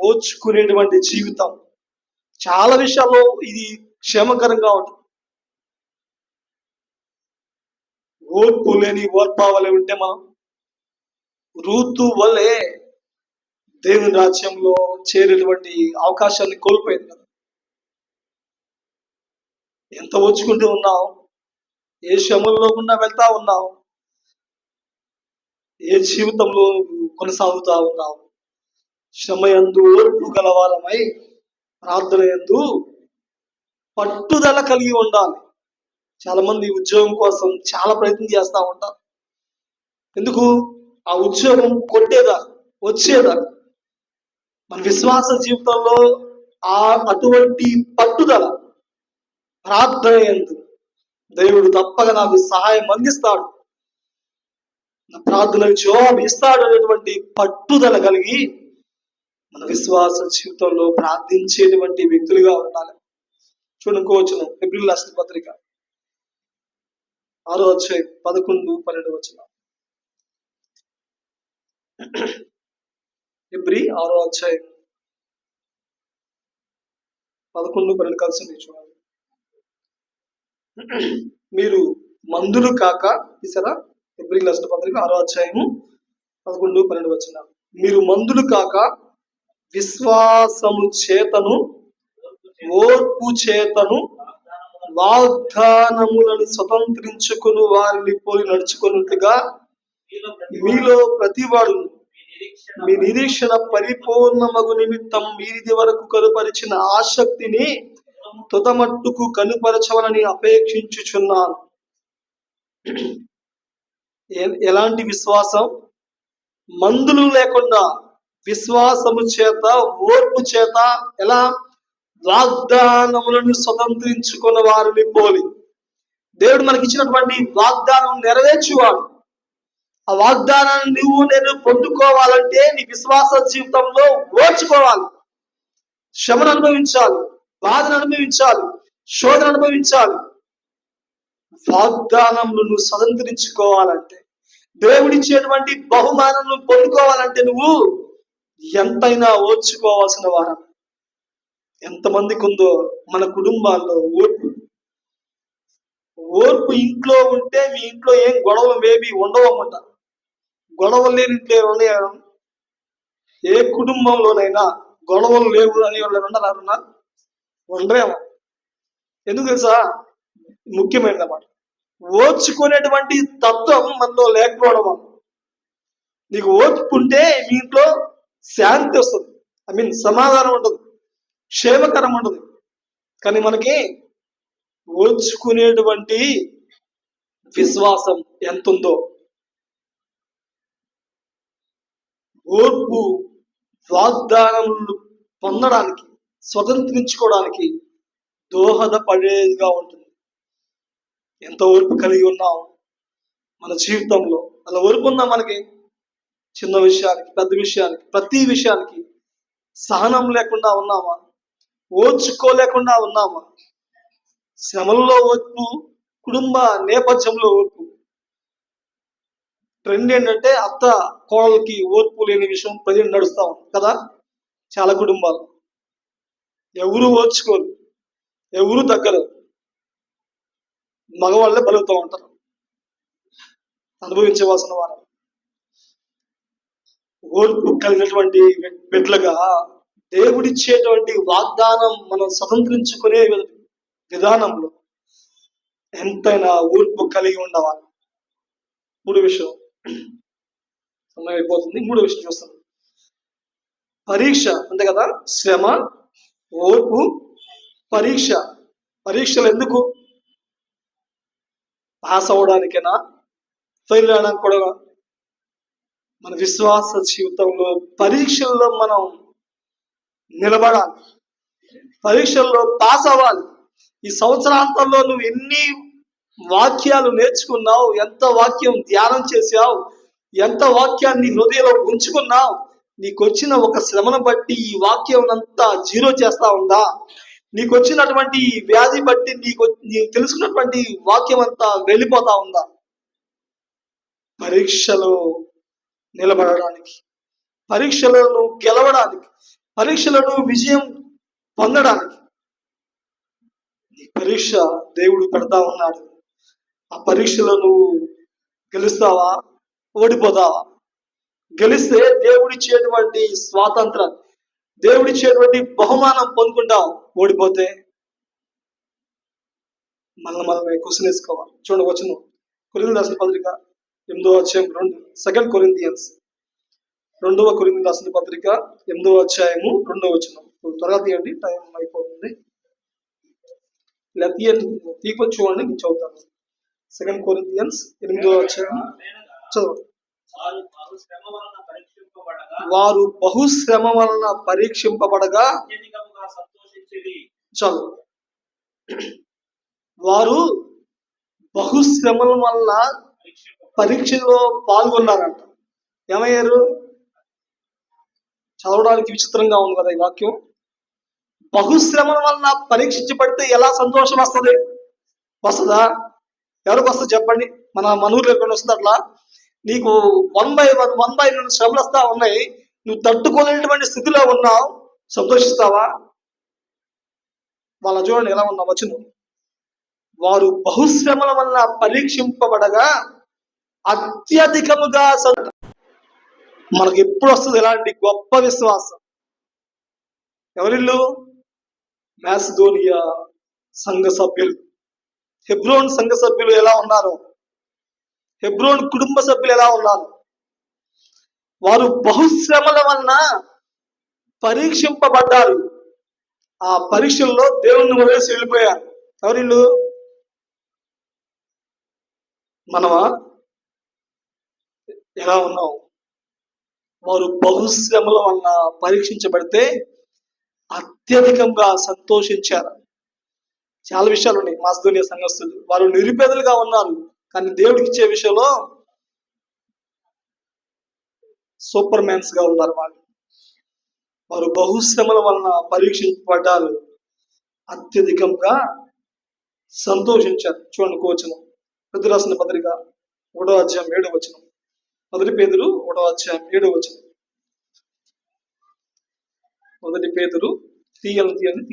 ఓర్చుకునేటువంటి జీవితం. చాలా విషయాల్లో ఇది క్షేమకరంగా ఉంటుంది. ఓర్పు లేని ఓర్పావలే ఉంటే మనం రూతు వల్లే దేవుని రాజ్యంలో చేరేటువంటి అవకాశాన్ని కోల్పోయింది కదా. ఎంత ఓర్చుకుంటూ ఉన్నావు, ఏ శ్రమంలో గుండా వెళ్తా ఉన్నావు, ఏ జీవితంలో కొనసాగుతా ఉన్నావు. శ్రమ యందు ఓర్పు గలవారమై ప్రార్థన యందు పట్టుదల కలిగి ఉండాలి. చాలా మంది ఉద్యోగం కోసం చాలా ప్రయత్నం చేస్తూ ఉంటారు. ఎందుకు? ఆ ఉద్యోగం కొట్టేదా వచ్చేదా. మన విశ్వాస జీవితంలో అటువంటి పట్టుదల ప్రార్థన యందు దేవుడు తప్పక నాకు సహాయం అందిస్తాడు, నా ప్రార్థనకు జవాబు ఇస్తాడు అనేటువంటి పట్టుదల కలిగి మన విశ్వాస జీవితంలో ప్రార్థించేటువంటి వ్యక్తులుగా ఉండాలి. చూడుకోవచ్చును ఎబ్రిల్ రాసిన పత్రిక 6వ అధ్యాయం 11-12 వచనం. ఎబ్రి 6వ అధ్యాయం 11-12 కలిసి చూడాలి. మీరు మందులు కాక తీసారా? ఎబ్రి రాసిన పత్రిక 6వ అధ్యాయము 11-12 వచనాలు. మీరు మందులు కాక విశ్వాసము చేతను ఓర్పు చేతను వాగ్దానములను స్వతంత్రించుకుని వారిని పోలి నడుచుకున్నట్టుగా మీలో ప్రతివాడు మీ నిరీక్షణ పరిపూర్ణమగు నిమిత్తం మీది వరకు కనుపరిచిన ఆసక్తిని తుదమట్టుకు కనుపరచవలని అపేక్షించుచున్నాను. ఎలాంటి విశ్వాసం? మందులు లేకుండా విశ్వాసము చేత ఓర్పు చేత ఎలా వాగ్దానములను స్వతంత్రించుకున్న వారిని పోలి. దేవుడు మనకి ఇచ్చినటువంటి వాగ్దానం నెరవేర్చువాడు. ఆ వాగ్దానాన్ని నేను పొందుకోవాలంటే నీ విశ్వాస జీవితంలో ఓర్చుకోవాలి, శ్రమను అనుభవించాలి, బాధను అనుభవించాలి, శోధన అనుభవించాలి. వాగ్దానములను స్వతంత్రించుకోవాలంటే, దేవుడిచ్చేటువంటి బహుమానం పొందుకోవాలంటే నువ్వు ఎంతైనా ఓర్చుకోవాల్సిన వారం. ఎంతమందికి ఉందో మన కుటుంబాల్లో ఓర్పు ఇంట్లో ఉంటే మీ ఇంట్లో ఏం గొడవలు మేబీ ఉండవన్నమాట. గొడవలు లేని ఇంట్లో ఉన్నాయా? ఏ కుటుంబంలోనైనా గొడవలు లేవు అని వాళ్ళు ఉండరారున్నా ఉండరేమో. ఎందుకు తెలుసా? ముఖ్యమైనది అన్నమాట. ఓర్చుకునేటువంటి తత్వం మనలో లేకపోవడం వల్ల. నీకు ఓర్పు ఉంటే మీ ఇంట్లో శాంతి వస్తుంది, సమాధానం ఉంటుంది, క్షేమకరం ఉంటుంది. కానీ మనకి ఓర్చుకునేటువంటి విశ్వాసం ఎంత ఉందో, ఓర్పు వాగ్దానములు పొందడానికి స్వతంత్రించుకోవడానికి దోహదపడేదిగా ఉంటుంది. ఎంత ఓర్పు కలిగి ఉన్నాం మన జీవితంలో. అలా ఓర్పు ఉందా మనకి? చిన్న విషయానికి, పెద్ద విషయానికి, ప్రతి విషయానికి సహనం లేకుండా ఉన్నామా? ఓర్చుకోలేకుండా ఉన్నామా? శ్రమల్లో ఓర్పు, కుటుంబ నేపథ్యంలో ఓర్పు. ట్రెండ్ ఏంటంటే అత్త కోడలకి ఓర్పు లేని విషయం ప్రజెంట్ నడుస్తా ఉంది కదా. చాలా కుటుంబాలు ఎవరు ఓర్చుకోరు, ఎవరు తగ్గరు, మగవాళ్ళే బలుగుతూ ఉంటారు, అనుభవించవలసిన వారు. ఓర్పు కలిగినటువంటి బిడ్డలుగా దేవుడిచ్చేటువంటి వాగ్దానం మనం స్వతంత్రించుకునే విధానంలో ఎంతైనా ఓర్పు కలిగి ఉండవాలి. మూడో విషయం, సమయం అయిపోతుంది. మూడో విషయం చూస్తాం. పరీక్ష అంతే కదా. శ్రమ, ఓర్పు, పరీక్ష. పరీక్షలు ఎందుకు? పాస్ అవ్వడానికేనా? ఫెయిల్ అవడానికి కూడా? మన విశ్వాస జీవితంలో పరీక్షల్లో మనం నిలబడాలి, పరీక్షల్లో పాస్ అవ్వాలి. ఈ సంవత్సరాంతంలో నువ్వు ఎన్ని వాక్యాలు నేర్చుకున్నావు, ఎంత వాక్యం ధ్యానం చేసావు, ఎంత వాక్యాన్ని హృదయంలో ఉంచుకున్నావు, నీకు వచ్చిన ఒక శ్రమను బట్టి ఈ వాక్యం అంతా జీరో చేస్తా ఉందా? నీకు వచ్చినటువంటి ఈ వ్యాధి బట్టి నీకు తెలుసుకున్నటువంటి వాక్యం అంతా వెళ్ళిపోతా ఉందా? పరీక్షలో నిలబడడానికి, పరీక్షలను గెలవడానికి, పరీక్షలను విజయం పొందడానికి నీ పరీక్ష దేవుడు పెడతా ఉన్నాడు. ఆ పరీక్షలో నువ్వు గెలుస్తావా, ఓడిపోతావా? గెలిస్తే దేవుడిచ్చేటువంటి స్వాతంత్రం, దేవుడిచ్చేటువంటి బహుమానం పొందుకుంటావు. ఓడిపోతే మనమే క్వశ్చన్ వేసుకోవాలి. చూడండి, వచ్చును కొరింథీయులకు రాసిన పత్రిక 8వ అధ్యాయం 2 కొరింథియన్స్ 2వ కొరింథీయులకు రాసిన పత్రిక 8వ అధ్యాయము 2వ వచనం. త్వరగా తీయండి, టైం అయిపోతుంది. తీసుకొని చూడండి, నేను చదువుతాను. 2 కొరింథియన్స్ 8వ అధ్యాయం చదవండి. వారు బహుశ్రమ వలన పరీక్షింపబడగా చాలు. వారు బహుశ్రమల వలన పరీక్షలో పాల్గొన్నారంట. ఏమయ్యారు? చదవడానికి విచిత్రంగా ఉంది కదా ఈ వాక్యం. బహుశ్రమల వలన పరీక్షించబడితే ఎలా సంతోషం వస్తుంది? వస్తుందా? ఎవరికి వస్తుంది చెప్పండి? మన ఊర్లో ఎక్కడ వస్తుంది అట్లా? నీకు 1/1 శ్రమలు వస్తా ఉన్నాయి, నువ్వు తట్టుకోలేనటువంటి స్థితిలో ఉన్నావు, సంతోషిస్తావా? వాళ్ళ చూడండి ఎలా ఉన్నావు వచ్చును. వారు బహుశ్రమల వల్ల పరీక్షింపబడగా అత్యధికముగా మనకు ఎప్పుడు వస్తుంది ఇలాంటి గొప్ప విశ్వాసం? ఎవరిల్లు? మాసిదోనియా సంఘ సభ్యులు, హెబ్రోన్ సంఘ సభ్యులు ఎలా ఉన్నారు? హెబ్రోన్ కుటుంబ సభ్యులు ఎలా ఉన్నారు? వారు బహుశ్రమల వలన పరీక్షింపబడ్డారు. ఆ పరీక్షల్లో దేవుణ్ణి వదిలేసి వెళ్ళిపోయారు. ఎవరిల్లు? మనమా? ఎలా ఉన్నావు? వారు బహుశ్రమల వలన పరీక్షించబడితే అత్యధికంగా సంతోషించారు. చాలా విషయాలు ఉన్నాయి. మాసిదోనియా సంఘస్థులు వారు నిరుపేదలుగా ఉన్నారు, కానీ దేవుడికి ఇచ్చే విషయంలో సూపర్ మ్యాన్స్ గా ఉన్నారు. వారు బహుశ్రమల వలన పరీక్షించబడ్డారు, అత్యధికంగా సంతోషించారు. చూడండి వచనం, పేతురు రాసిన పత్రిక 1వ అధ్యాయం 7వ వచనం. మొదటి పేతురు 1వ అధ్యాయం 7వ వచనం. మొదటి పేతురు తీయలేని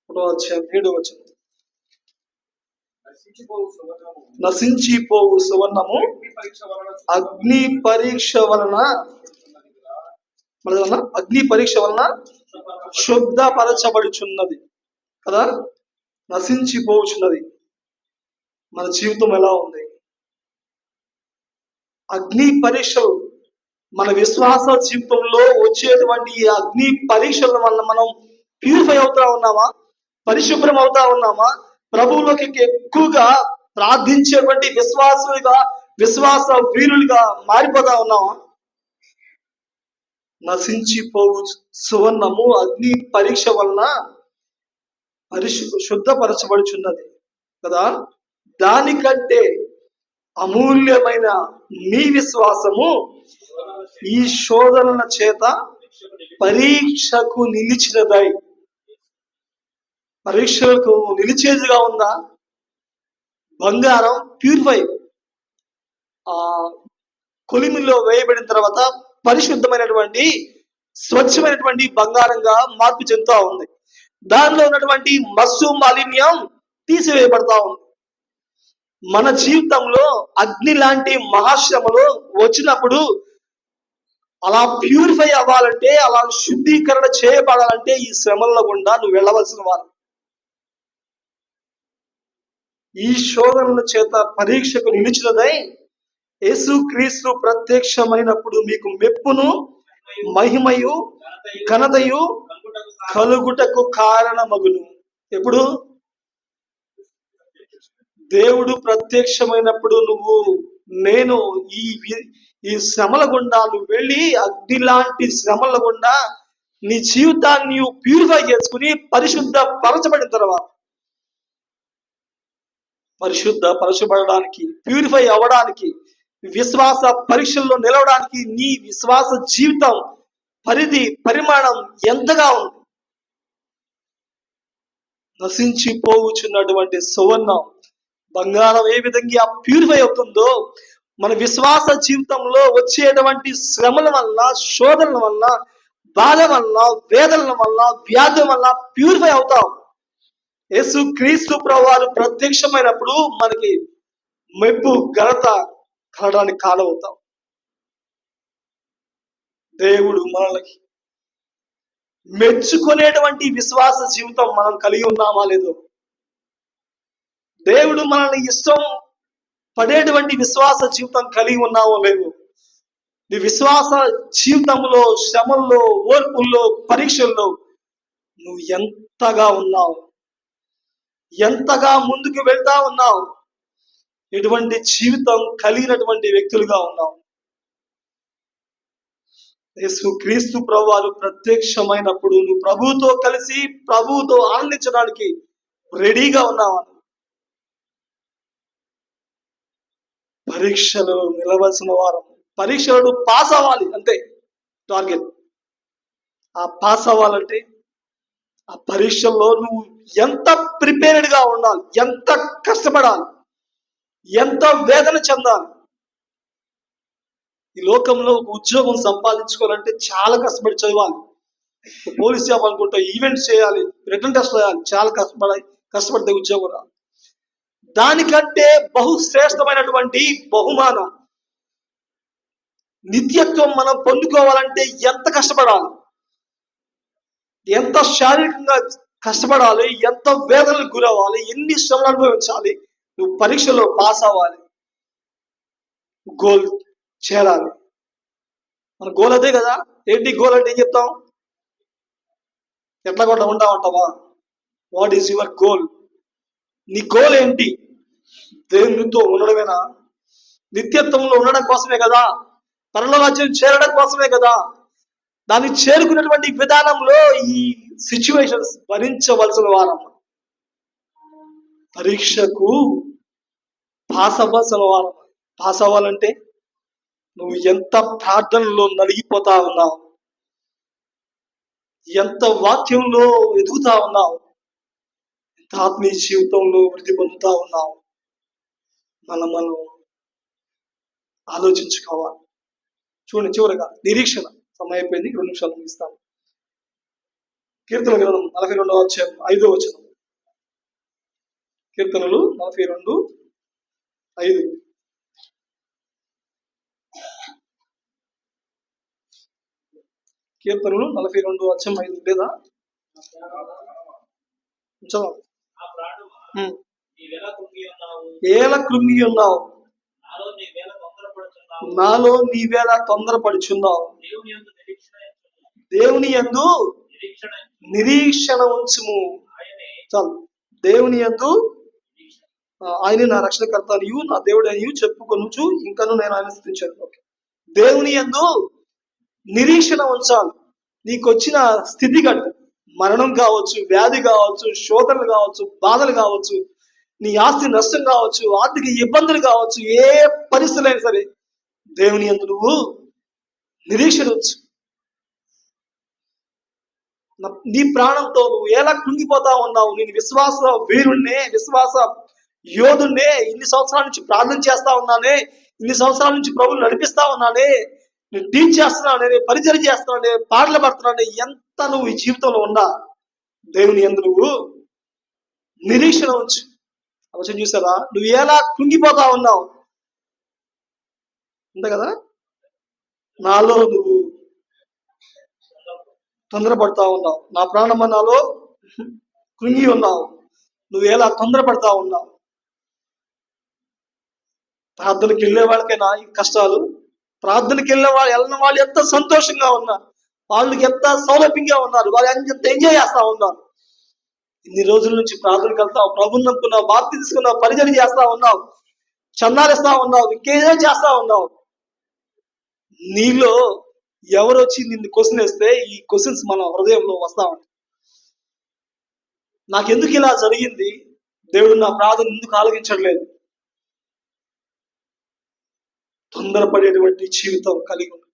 1వ అధ్యాయం 7వ వచనం. నశించిపోవు సువర్ణము అగ్ని పరీక్ష వలన శుద్ధపరచబడుచున్నది కదా, నశించిపోచున్నది. మన జీవితం ఎలా ఉంది? అగ్ని పరీక్షలు మన విశ్వాస జీవితంలో వచ్చేటువంటి ఈ అగ్ని పరీక్షల వల్ల మనం ప్యూరిఫై అవుతా ఉన్నామా? పరిశుభ్రం అవుతా ఉన్నామా? ప్రభువులోకి ఎక్కువగా ప్రార్థించేటువంటి విశ్వాస వీరులుగా మారిపోతా ఉన్నామా? నశించిపోవు సువర్ణము అగ్ని పరీక్ష వలన శుద్ధపరచబడుచున్నది కదా, దానికంటే అమూల్యమైన మీ విశ్వాసము ఈ శోధనల చేత పరీక్షకు నిలిచినదై. పరీక్షలకు నిలిచేదిగా ఉందా? బంగారం ప్యూరిఫై కొలిమిలో వేయబడిన తర్వాత పరిశుద్ధమైనటువంటి స్వచ్ఛమైనటువంటి బంగారంగా మార్పు చెందుతా ఉంది. దానిలో ఉన్నటువంటి మస్సు మాలిన్యం తీసివేయబడతా ఉంది. మన జీవితంలో అగ్ని లాంటి మహాశ్రమలు వచ్చినప్పుడు అలా ప్యూరిఫై అవ్వాలంటే, అలా శుద్ధీకరణ చేయబడాలంటే ఈ శ్రమల గుండా నువ్వు వెళ్ళవలసిన వారు. ఈ శోధనల చేత పరీక్షకు నిలిచినదై యేసుక్రీస్తు ప్రత్యక్షమైనప్పుడు మీకు మెప్పును మహిమయు ఘనతయు కలుగుటకు కారణమగును. ఎప్పుడు? దేవుడు ప్రత్యక్షమైనప్పుడు నేను ఈ శ్రమల గుండా నువ్వు వెళ్ళి అగ్ని లాంటి శ్రమల గుండా నీ జీవితాన్ని ప్యూరిఫై చేసుకుని పరిశుద్ధపరచబడిన తర్వాత, పరిశుద్ధపరచబడడానికి, ప్యూరిఫై అవ్వడానికి విశ్వాస పరీక్షల్లో నిలవడానికి నీ విశ్వాస జీవితం పరిమాణం ఎంతగా ఉంది? నశించిపోవచ్చున్నటువంటి సువర్ణం బంగారం ఏ విధంగా ప్యూరిఫై అవుతుందో మన విశ్వాస జీవితంలో వచ్చేటువంటి శ్రమల వల్ల, శోధనల వల్ల, బాధ వల్ల, వేదనల వల్ల, వ్యాధుల వల్ల ప్యూరిఫై అవుతాం. యేసు క్రీస్తు ప్రభువారు ప్రత్యక్షమైనప్పుడు మనకి మెప్పు ఘనత కలడానికి కారణమవుతాం. దేవుడు మనల్ని మెచ్చుకునేటువంటి విశ్వాస జీవితం మనం కలిగి ఉన్నామా లేదో, దేవుడు మనల్ని ఇష్టం పడేటువంటి విశ్వాస జీవితం కలిగి ఉన్నామో లేదో, నీ విశ్వాస జీవితంలో, శ్రమల్లో, ఓర్పుల్లో, పరీక్షల్లో నువ్వు ఎంతగా ఉన్నావు, ఎంతగా ముందుకు వెళ్తా ఉన్నావు, ఎటువంటి జీవితం కలిగినటువంటి వ్యక్తులుగా ఉన్నావు. యేసు క్రీస్తు ప్రభువారు ప్రత్యక్షమైనప్పుడు నువ్వు ప్రభువుతో కలిసి ప్రభువుతో ఆనందించడానికి రెడీగా ఉన్నావా? పరీక్షలో నిలవలసిన వారం, పరీక్షలు పాస్ అవ్వాలి అంతే టార్గెట్. ఆ పాస్ అవ్వాలంటే ఆ పరీక్షల్లో నువ్వు ఎంత ప్రిపేర్డ్ గా ఉండాలి, ఎంత కష్టపడాలి, ఎంత వేదన చెందాలి. ఈ లోకంలో ఒక ఉద్యోగం సంపాదించుకోవాలంటే చాలా కష్టపడి చదవాలి. పోలీస్ జాబ్ అనుకుంటే ఈవెంట్స్ చేయాలి, రిటర్న్ టెస్ట్ చేయాలి, చాలా కష్టపడితే ఉద్యోగం రాదు. దానికంటే బహుశ్రేష్టమైనటువంటి బహుమానం నిత్యత్వం మనం పొందుకోవాలంటే ఎంత కష్టపడాలి, ఎంత శారీరకంగా కష్టపడాలి, ఎంత వేదనలకు గురవ్వాలి, ఎన్ని శ్రమలు అనుభవించాలి. నువ్వు పరీక్షలో పాస్ అవ్వాలి, గోల్ చేరాలి. మన గోల్ అదే కదా. ఏంటి గోల్ అంటే ఏం చెప్తాం? ఎట్లా కూడా ఉంటామంటావా? What is your goal? నీ గోల్ ఏంటి? దేవునితో ఉండడమేనా? నిత్యత్వంలో ఉండడం కోసమే కదా, పరలోక రాజ్యం చేరడం కోసమే కదా. దాన్ని చేరుకున్నటువంటి విధానంలో ఈ సిచ్యువేషన్స్ భరించవలసిన వారం, పరీక్షకు పాస్ అవ్వాల్సిన వారం. పాస్ అవ్వాలంటే నువ్వు ఎంత ప్రార్థనలో నలిగిపోతా ఉన్నావు, ఎంత వాక్యంలో ఎదుగుతా ఉన్నావు, ఎంత ఆత్మీయ జీవితంలో వృద్ధి పొందుతా ఉన్నావు, మనం ఆలోచించుకోవాలి. చూడండి, చివరగా నిరీక్షణ. సమయం అయిపోయింది, 2 నిమిషాలు ముగిస్తాను. కీర్తన గ్రంథం 42వ అధ్యాయం 5వ వచనం. కీర్తనలు 42:5. కీర్తనలు 42 అధ్యాయం 5 లేదా? చదవండి. ఏల కృంగి ఉన్నావు, నాలో నీవేళ తొందరపడుచున్నావు. దేవుని యందు నిరీక్షణ ఉంచుము. చాలు. దేవుని యందు ఆయన నా రక్షణకర్త అనియు నా దేవుడు అనియు చెప్పుకొనుచు ఇంకను నేను ఆయన స్తుతించాను. ఓకే, దేవుని యందు నిరీక్షణ ఉంచాలి. నీకు వచ్చిన స్థితిగతి, మరణం కావచ్చు, వ్యాధి కావచ్చు, శోధనలు కావచ్చు, బాధలు కావచ్చు, నీ ఆస్తి నష్టం కావచ్చు, ఆర్థిక ఇబ్బందులు కావచ్చు, ఏ పరిస్థితులు అయినా సరే దేవుని యందు నువ్వు నిరీక్షణ ఉంచు. నీ ప్రాణంతో నువ్వు ఎలా కృంగిపోతా ఉన్నావు? నేను విశ్వాస వీరుణ్ణే, విశ్వాస యోధుణ్ణే, ఇన్ని సంవత్సరాల నుంచి ప్రార్థన చేస్తా ఉన్నానే, ఇన్ని సంవత్సరాల నుంచి ప్రభువుని నడిపిస్తా ఉన్నానే, నేను టీచ్ చేస్తున్నాను, నేను పరిచయం చేస్తున్నాను, నేను పాటలు పడుతున్నాను. ఎంత నువ్వు ఈ జీవితంలో ఉన్నా దేవుని యందు నువ్వు నిరీక్షణ ఉంచు. అవసరం చూసారా? నువ్వు ఎలా కృంగిపోతా ఉన్నావు అంతే కదా. నాలో నువ్వు తొందరపడతా ఉన్నావు, నా ప్రాణమ నాలో కృంగి ఉన్నావు, నువ్వు ఎలా తొందరపడతా ఉన్నావు. ప్రార్థనకి వెళ్ళే వాళ్ళకైనా ఈ కష్టాలు, ప్రార్థనకి వెళ్ళిన వాళ్ళు ఎంత సంతోషంగా ఉన్నారు, వాళ్ళకి ఎంత సౌలభ్యంగా ఉన్నారు, వాళ్ళు ఎంత ఎంజాయ్ చేస్తా ఉన్నారు. ఇన్ని రోజుల నుంచి ప్రార్థనకి వెళ్తావు, ప్రభుని నమ్ముకున్నావు, బాప్తి తీసుకున్నావు, పరిచయం చేస్తా ఉన్నావు, చందాలిస్తా ఉన్నావు, ఇంకేదో చేస్తా ఉన్నావు. నీలో ఎవరు వచ్చి నిన్ను క్వశ్చన్ వేస్తే ఈ క్వశ్చన్స్ మన హృదయంలో వస్తా ఉంటాయి. నాకెందుకు ఇలా జరిగింది, దేవుడు నా ప్రార్థన ఎందుకు ఆలకించట్లేదు, తొందరపడేటువంటి జీవితం కలిగి ఉంది.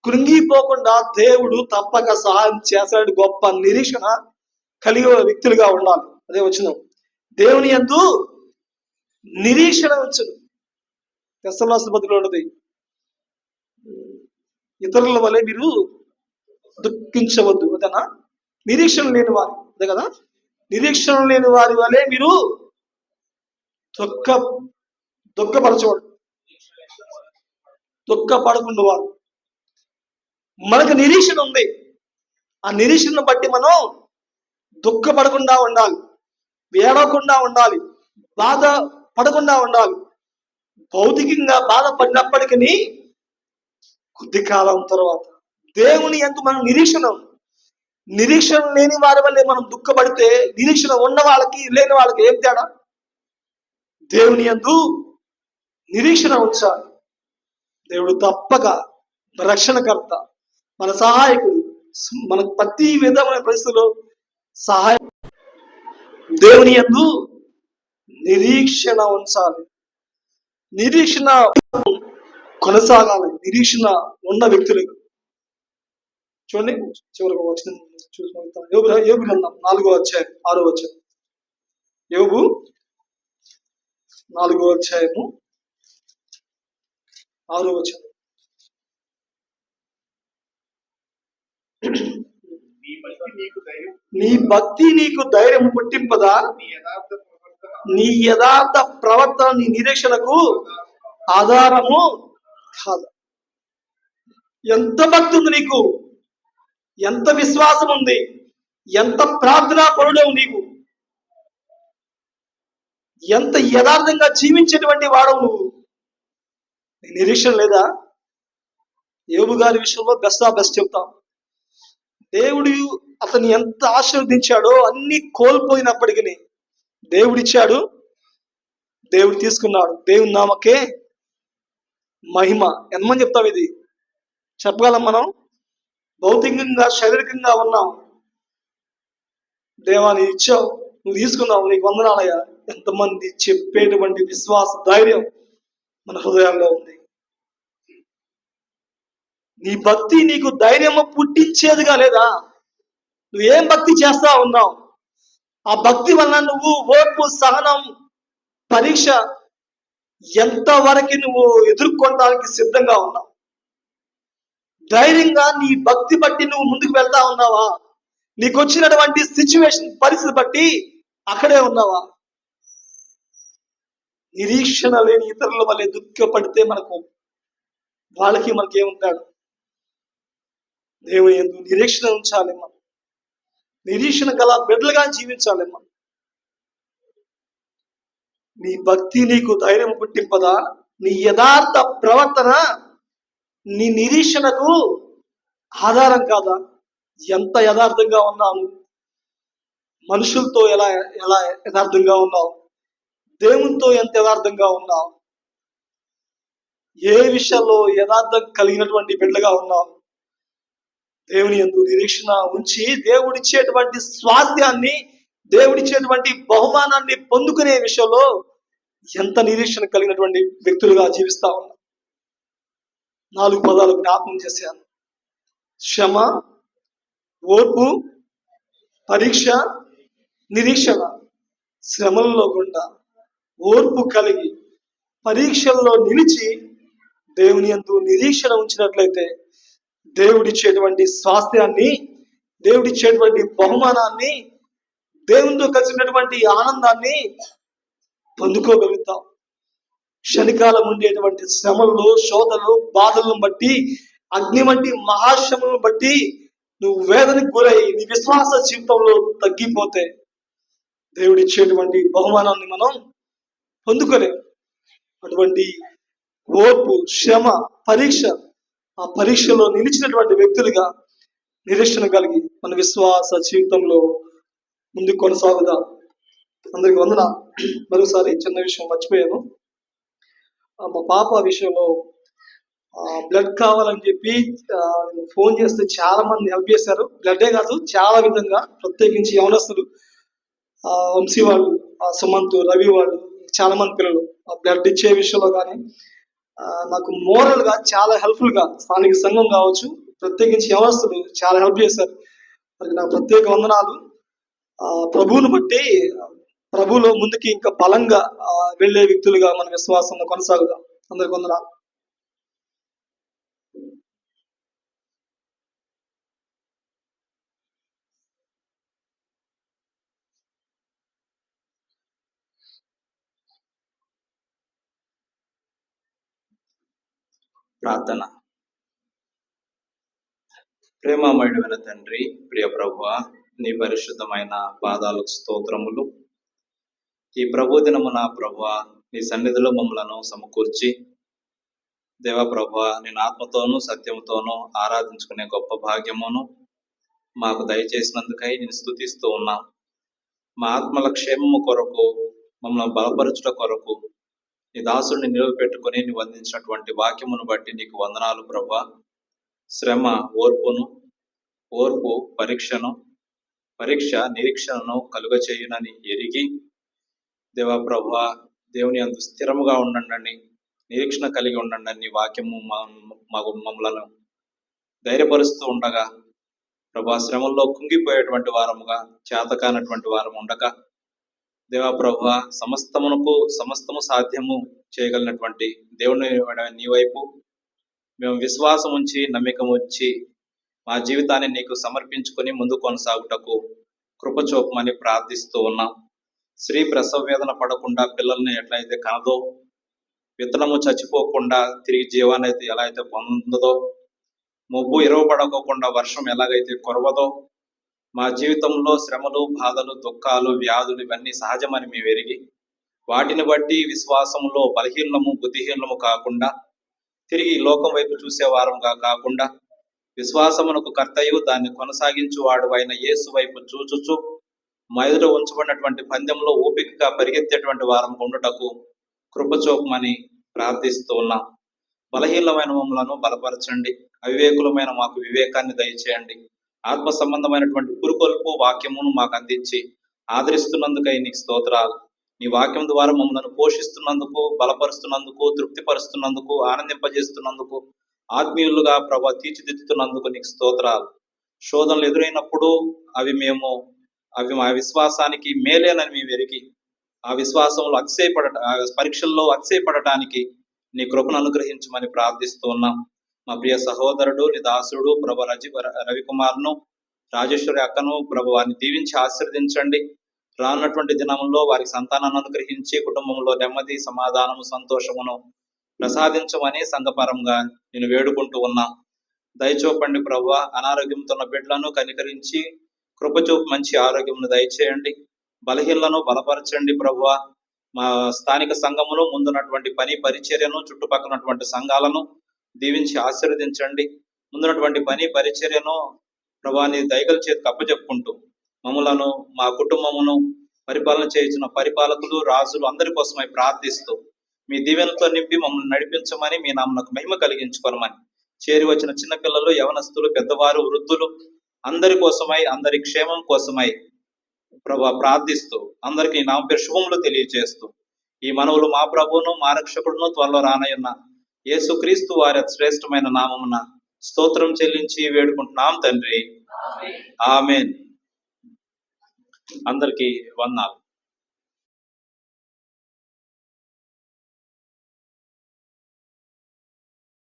కృంగిపోకుండా దేవుడు తప్పక సహాయం చేస్తాడు. గొప్ప నిరీక్షణ కలిగే వ్యక్తులుగా ఉండాలి. అదే వచ్చిన దేవుని యందు నిరీక్షణ ఉంచు. తెస్సలోనికీయుల ఉన్నది, ఇతరుల వలె మీరు దుఃఖించవద్దు. అదేనా? నిరీక్షణ లేని వారు, అదే కదా, నిరీక్షణ లేని వారి వలె మీరు దుఃఖపడకుండా వారు. మనకు నిరీక్షణ ఉంది. ఆ నిరీక్షణను బట్టి మనం దుఃఖపడకుండా ఉండాలి, ఏడవకుండా ఉండాలి, బాధ పడకుండా ఉండాలి. భౌతికంగా బాధపడినప్పటికీ కొద్ది కాలం తర్వాత దేవుని యందు మనం నిరీక్షణ లేని వారి వల్లే మనం దుఃఖపడితే, నిరీక్షణ ఉన్న వాళ్ళకి లేని వాళ్ళకి ఏం తేడా? దేవుని యందు నిరీక్షణ ఉంచాలి. దేవుడు తప్పక రక్షణకర్త, మన సహాయకుడు, మనకు ప్రతి విధమైన పరిస్థితుల్లో సహాయం. దేవుని యందు నిరీక్షణ ఉంచాలి, నిరీక్షణ కొనసాగాలి. నిరీక్షణ ఉన్న వ్యక్తులకు చూడండి, చివరికి వచ్చిన చూసుకుంటాం. యోబు గ్రంథం 4వ అధ్యాయం 6వ వచనం. యోబు 4వ అధ్యాయము 6వ వచనం. నీ భక్తి నీకు ధైర్యం పుట్టింపదా? నీ యథార్థ ప్రవర్తన నీ నిరీక్షణకు ఆధారము కాదు. ఎంత భక్తి ఉంది నీకు, ఎంత విశ్వాసం ఉంది, ఎంత ప్రార్థనా పరుడవు నీవు, ఎంత యథార్థంగా జీవించేటువంటి వాడవు నువ్వు. నీ నిరీక్షణ లేదా? యోబు గారి విషయంలో బెస్ట్ చెప్తాం. దేవుడు అతన్ని ఎంత ఆశీర్వదించాడో, అన్ని కోల్పోయినప్పటికీ దేవుడిచ్చాడు, దేవుడు తీసుకున్నాడు. దేవుని నామకే మహిమ. ఎంతమంది చెప్తాం ఇది? చెప్పగలం మనం? భౌతికంగా శారీరకంగా ఉన్నాం, దేవాన్ని ఇచ్చావు, నువ్వు తీసుకున్నావు, నీకు వందనాలయ్యా. ఎంతమంది చెప్పేటువంటి విశ్వాస ధైర్యం మన హృదయాల్లో ఉంది. నీ భక్తి నీకు ధైర్యం పుట్టించేదిగా లేదా? నువ్వేం భక్తి చేస్తా ఉన్నావు? ఆ భక్తి వలన నువ్వు ఓర్పు, సహనం, పరీక్ష ఎంతవరకు నువ్వు ఎదుర్కొనడానికి సిద్ధంగా ఉన్నావు? ధైర్యంగా నీ భక్తి బట్టి నువ్వు ముందుకు వెళ్తా ఉన్నావా? నీకు వచ్చినటువంటి సిచ్యువేషన్, పరిస్థితి బట్టి అక్కడే ఉన్నావా? నిరీక్షణ లేని ఇతరుల వల్లే దుఃఖపడితే వాళ్ళకి మనకేముంటాడు? దేవుని యందు నిరీక్షణ ఉంచాలి. మనం నిరీక్షణ గల బిడ్డలుగా జీవించాలి. మనం నీ భక్తి నీకు ధైర్యం పుట్టింపదా? నీ యథార్థ ప్రవర్తన నీ నిరీక్షణకు ఆధారం కాదా? ఎంత యథార్థంగా ఉన్నావు? మనుషులతో ఎలా యథార్థంగా ఉన్నావు? దేవునితో ఎంత యథార్థంగా ఉన్నావు? ఏ విషయంలో యథార్థం కలిగినటువంటి బిడ్డగా ఉన్నావు? దేవుని యందు నిరీక్షణ ఉంచి దేవుడిచ్చేటువంటి స్వాస్థ్యాన్ని, దేవుడిచ్చేటువంటి బహుమానాన్ని పొందుకునే విషయంలో ఎంత నిరీక్షణ కలిగినటువంటి వ్యక్తులుగా జీవిస్తా ఉన్నా. 4 పదాలు జ్ఞాపకం చేశాను: క్షమ, ఓర్పు, పరీక్ష, నిరీక్షణ. శ్రమల్లో గుండా ఓర్పు కలిగి పరీక్షల్లో నిలిచి దేవుని యందు నిరీక్షణ ఉంచినట్లయితే దేవుడిచ్చేటువంటి స్వాస్థ్యాన్ని, దేవుడిచ్చేటువంటి బహుమానాన్ని, దేవునితో కలిసినటువంటి ఆనందాన్ని పొందుకోగలుగుతాం. క్షణికాలం ఉండేటువంటి శ్రమలు, శోధనలు, బాధలను బట్టి, అగ్ని వంటి మహాశ్రమలను బట్టి నువ్వు వేదనకు గురై నీ విశ్వాస జీవితంలో తగ్గిపోతే దేవుడిచ్చేటువంటి బహుమానాన్ని మనం పొందుకోలేము. అటువంటి ఓర్పు, శ్రమ, పరీక్ష, ఆ పరీక్షలో నిలిచినటువంటి వ్యక్తులుగా నిరీక్షణ కలిగి మన విశ్వాస జీవితంలో ముందుకు కొనసాగుదాం. అందరికి వందనాలు. మరోసారి చిన్న విషయం మర్చిపోయాను. మా పాప విషయంలో బ్లడ్ కావాలని చెప్పి ఫోన్ చేస్తే చాలా మంది హెల్ప్ చేశారు. బ్లడ్డే కాదు, చాలా విధంగా, ప్రత్యేకించి యవనస్తులు, వంశీ వాళ్ళు, సుమంత్, రవి వాళ్ళు, చాలా మంది పిల్లలు బ్లడ్ ఇచ్చే విషయంలో కానీ, నాకు మోరల్గా చాలా హెల్ప్ఫుల్గా స్థానిక సంఘం కావచ్చు, ప్రత్యేకించి యవనస్తులు చాలా హెల్ప్ చేశారు. మరి నా ప్రత్యేక వందనాలు. ప్రభువుని బట్టి ప్రభువులో ముందుకి ఇంకా బలంగా వెళ్ళే వ్యక్తులుగా మన విశ్వాసంలో కొనసాగుదాం. అందరికి వందనాలు. ప్రార్థన. ప్రేమమయుడైన తండ్రి, ప్రియ ప్రభువా, నీ పరిశుద్ధమైన పాదాలకు స్తోత్రములు. ఈ ప్రభు దినమున ప్రభువా, నీ సన్నిధిలో మమ్మలను సమకూర్చి దేవ ప్రభువా, నేను ఆత్మతోనూ సత్యముతోనూ ఆరాధించుకునే గొప్ప భాగ్యమును మాకు దయచేసినందుకై నేను స్తుతిస్తూ ఉన్నాం. మా ఆత్మల క్షేమము కొరకు, మమ్మల్ని బలపరచుట కొరకు నీ దాసుడిని నిలవపెట్టుకుని నీవు అందించినటువంటి వాక్యమును బట్టి నీకు వందనాలు ప్రభువా. శ్రమ ఓర్పు పరీక్ష నిరీక్షణను కలుగచేయునని ఎరిగి దేవా ప్రభువా, దేవుని అందు స్థిరముగా ఉండండి, నిరీక్షణ కలిగి ఉండండి నీ వాక్యము మమ్మలను ధైర్యపరుస్తూ ఉండగా ప్రభా, శ్రమల్లో కుంగిపోయేటువంటి వారముగా, చేతకానటువంటి వారము ఉండగా దేవా ప్రభువా, సమస్తము సాధ్యము చేయగలిగినటువంటి దేవుని నీ వైపు మేము విశ్వాసం ఉంచి, నమ్మకం ఉంచి మా జీవితాన్ని నీకు సమర్పించుకొని ముందు కొనసాగుటకు కృప చూపమని ప్రార్థిస్తూ ఉన్నాం. స్త్రీ ప్రసవ వేదన పడకుండా పిల్లల్ని ఎట్లయితే కనదో, విత్తనము చచ్చిపోకుండా తిరిగి జీవాన్ని అయితే ఎలా అయితే పొందదో, మొబ్బు ఇరవపడకోకుండా వర్షం ఎలాగైతే కురవదో, మా జీవితంలో శ్రమలు, బాధలు, దుఃఖాలు, వ్యాధులు ఇవన్నీ సహజమని మేము ఎరిగి వాటిని బట్టి విశ్వాసంలో బలహీనము, బుద్ధిహీనము కాకుండా తిరిగి లోకం వైపు చూసేవారంగా కాకుండా విశ్వాసమునకు కర్తయు దాన్ని కొనసాగించు వాడు అయిన యేసు వైపు చూచుచు మా ఎదుట ఉంచబడినటువంటి పందెంలో ఓపికగా పరిగెత్తేటువంటి వారం ఉండుటకు కృపచూపమని ప్రార్థిస్తూ ఉన్నాం. బలహీనమైన మమ్మలను బలపరచండి, అవివేకులమైన మాకు వివేకాన్ని దయచేయండి. ఆత్మ సంబంధమైనటువంటి పురుకొల్పు వాక్యమును మాకు అందించి ఆదరిస్తున్నందుకై నీకు స్తోత్రాలు. నీ వాక్యం ద్వారా మమ్మల్ని పోషిస్తున్నందుకు, బలపరుస్తున్నందుకు, తృప్తిపరుస్తున్నందుకు, ఆనందింపజేస్తున్నందుకు, ఆత్మీయులుగా ప్రభా తీర్చిదిద్దుతున్నందుకు నీకు స్తోత్రాలు. శోధనలు ఎదురైనప్పుడు అవి మా విశ్వాసానికి మేలేనని మేము ఎరిగి ఆ విశ్వాసంలో పరీక్షల్లో అతిశయపడటానికి నీ కృపను అనుగ్రహించమని ప్రార్థిస్తూ ఉన్నాం. మా ప్రియ సహోదరుడు, నీ దాసుడు ప్రభు రవికుమార్ను, రాజేశ్వరి అక్కను ప్రభు వారిని దీవించి ఆశీర్వదించండి. రానున్నటువంటి దినంలో వారికి సంతానాన్ని అనుగ్రహించి కుటుంబంలో నెమ్మది, సమాధానము, సంతోషమును ప్రసాదించమని సంఘపరంగా నేను వేడుకుంటూ ఉన్నా. దయచూపండి ప్రభువా. అనారోగ్యంతో ఉన్న బిడ్డలను కనికరించి కృపచూపు మంచి ఆరోగ్యమును దయచేయండి. బలహీనలను బలపరచండి ప్రభువా. మా స్థానిక సంఘమును, ముందున్నటువంటి పని పరిచర్యను, చుట్టుపక్కలటువంటి సంఘాలను దీవించి ఆశీర్వదించండి. ముందున్నటువంటి పని పరిచర్యను ప్రభువాని దయగల చేతికి అప్పచెప్పుకుంటూ మమ్మలను, మా కుటుంబమును పరిపాలన చేయించిన పరిపాలకులు, రాజులు అందరి కోసమై ప్రార్థిస్తూ మీ దీవెనతో నింపి మమ్మల్ని నడిపించమని, మీ నామమునకు మహిమ కలిగించుకోనమని, చేరి వచ్చిన చిన్నపిల్లలు, యవనస్తులు, పెద్దవారు, వృద్ధులు అందరి కోసమై, అందరి క్షేమం కోసమై ప్రభా ప్రార్థిస్తూ అందరికీ నామ పేరు శుభములు తెలియజేస్తూ ఈ మనవులు మా ప్రభువును, మా రక్షకుడును, త్వరలో రానయ్యున్న యేసుక్రీస్తు వారి శ్రేష్టమైన నామమున స్తోత్రం చెల్లించి వేడుకుంటున్నాం తండ్రి. ఆమేన్. అందరికీ వందనాలు.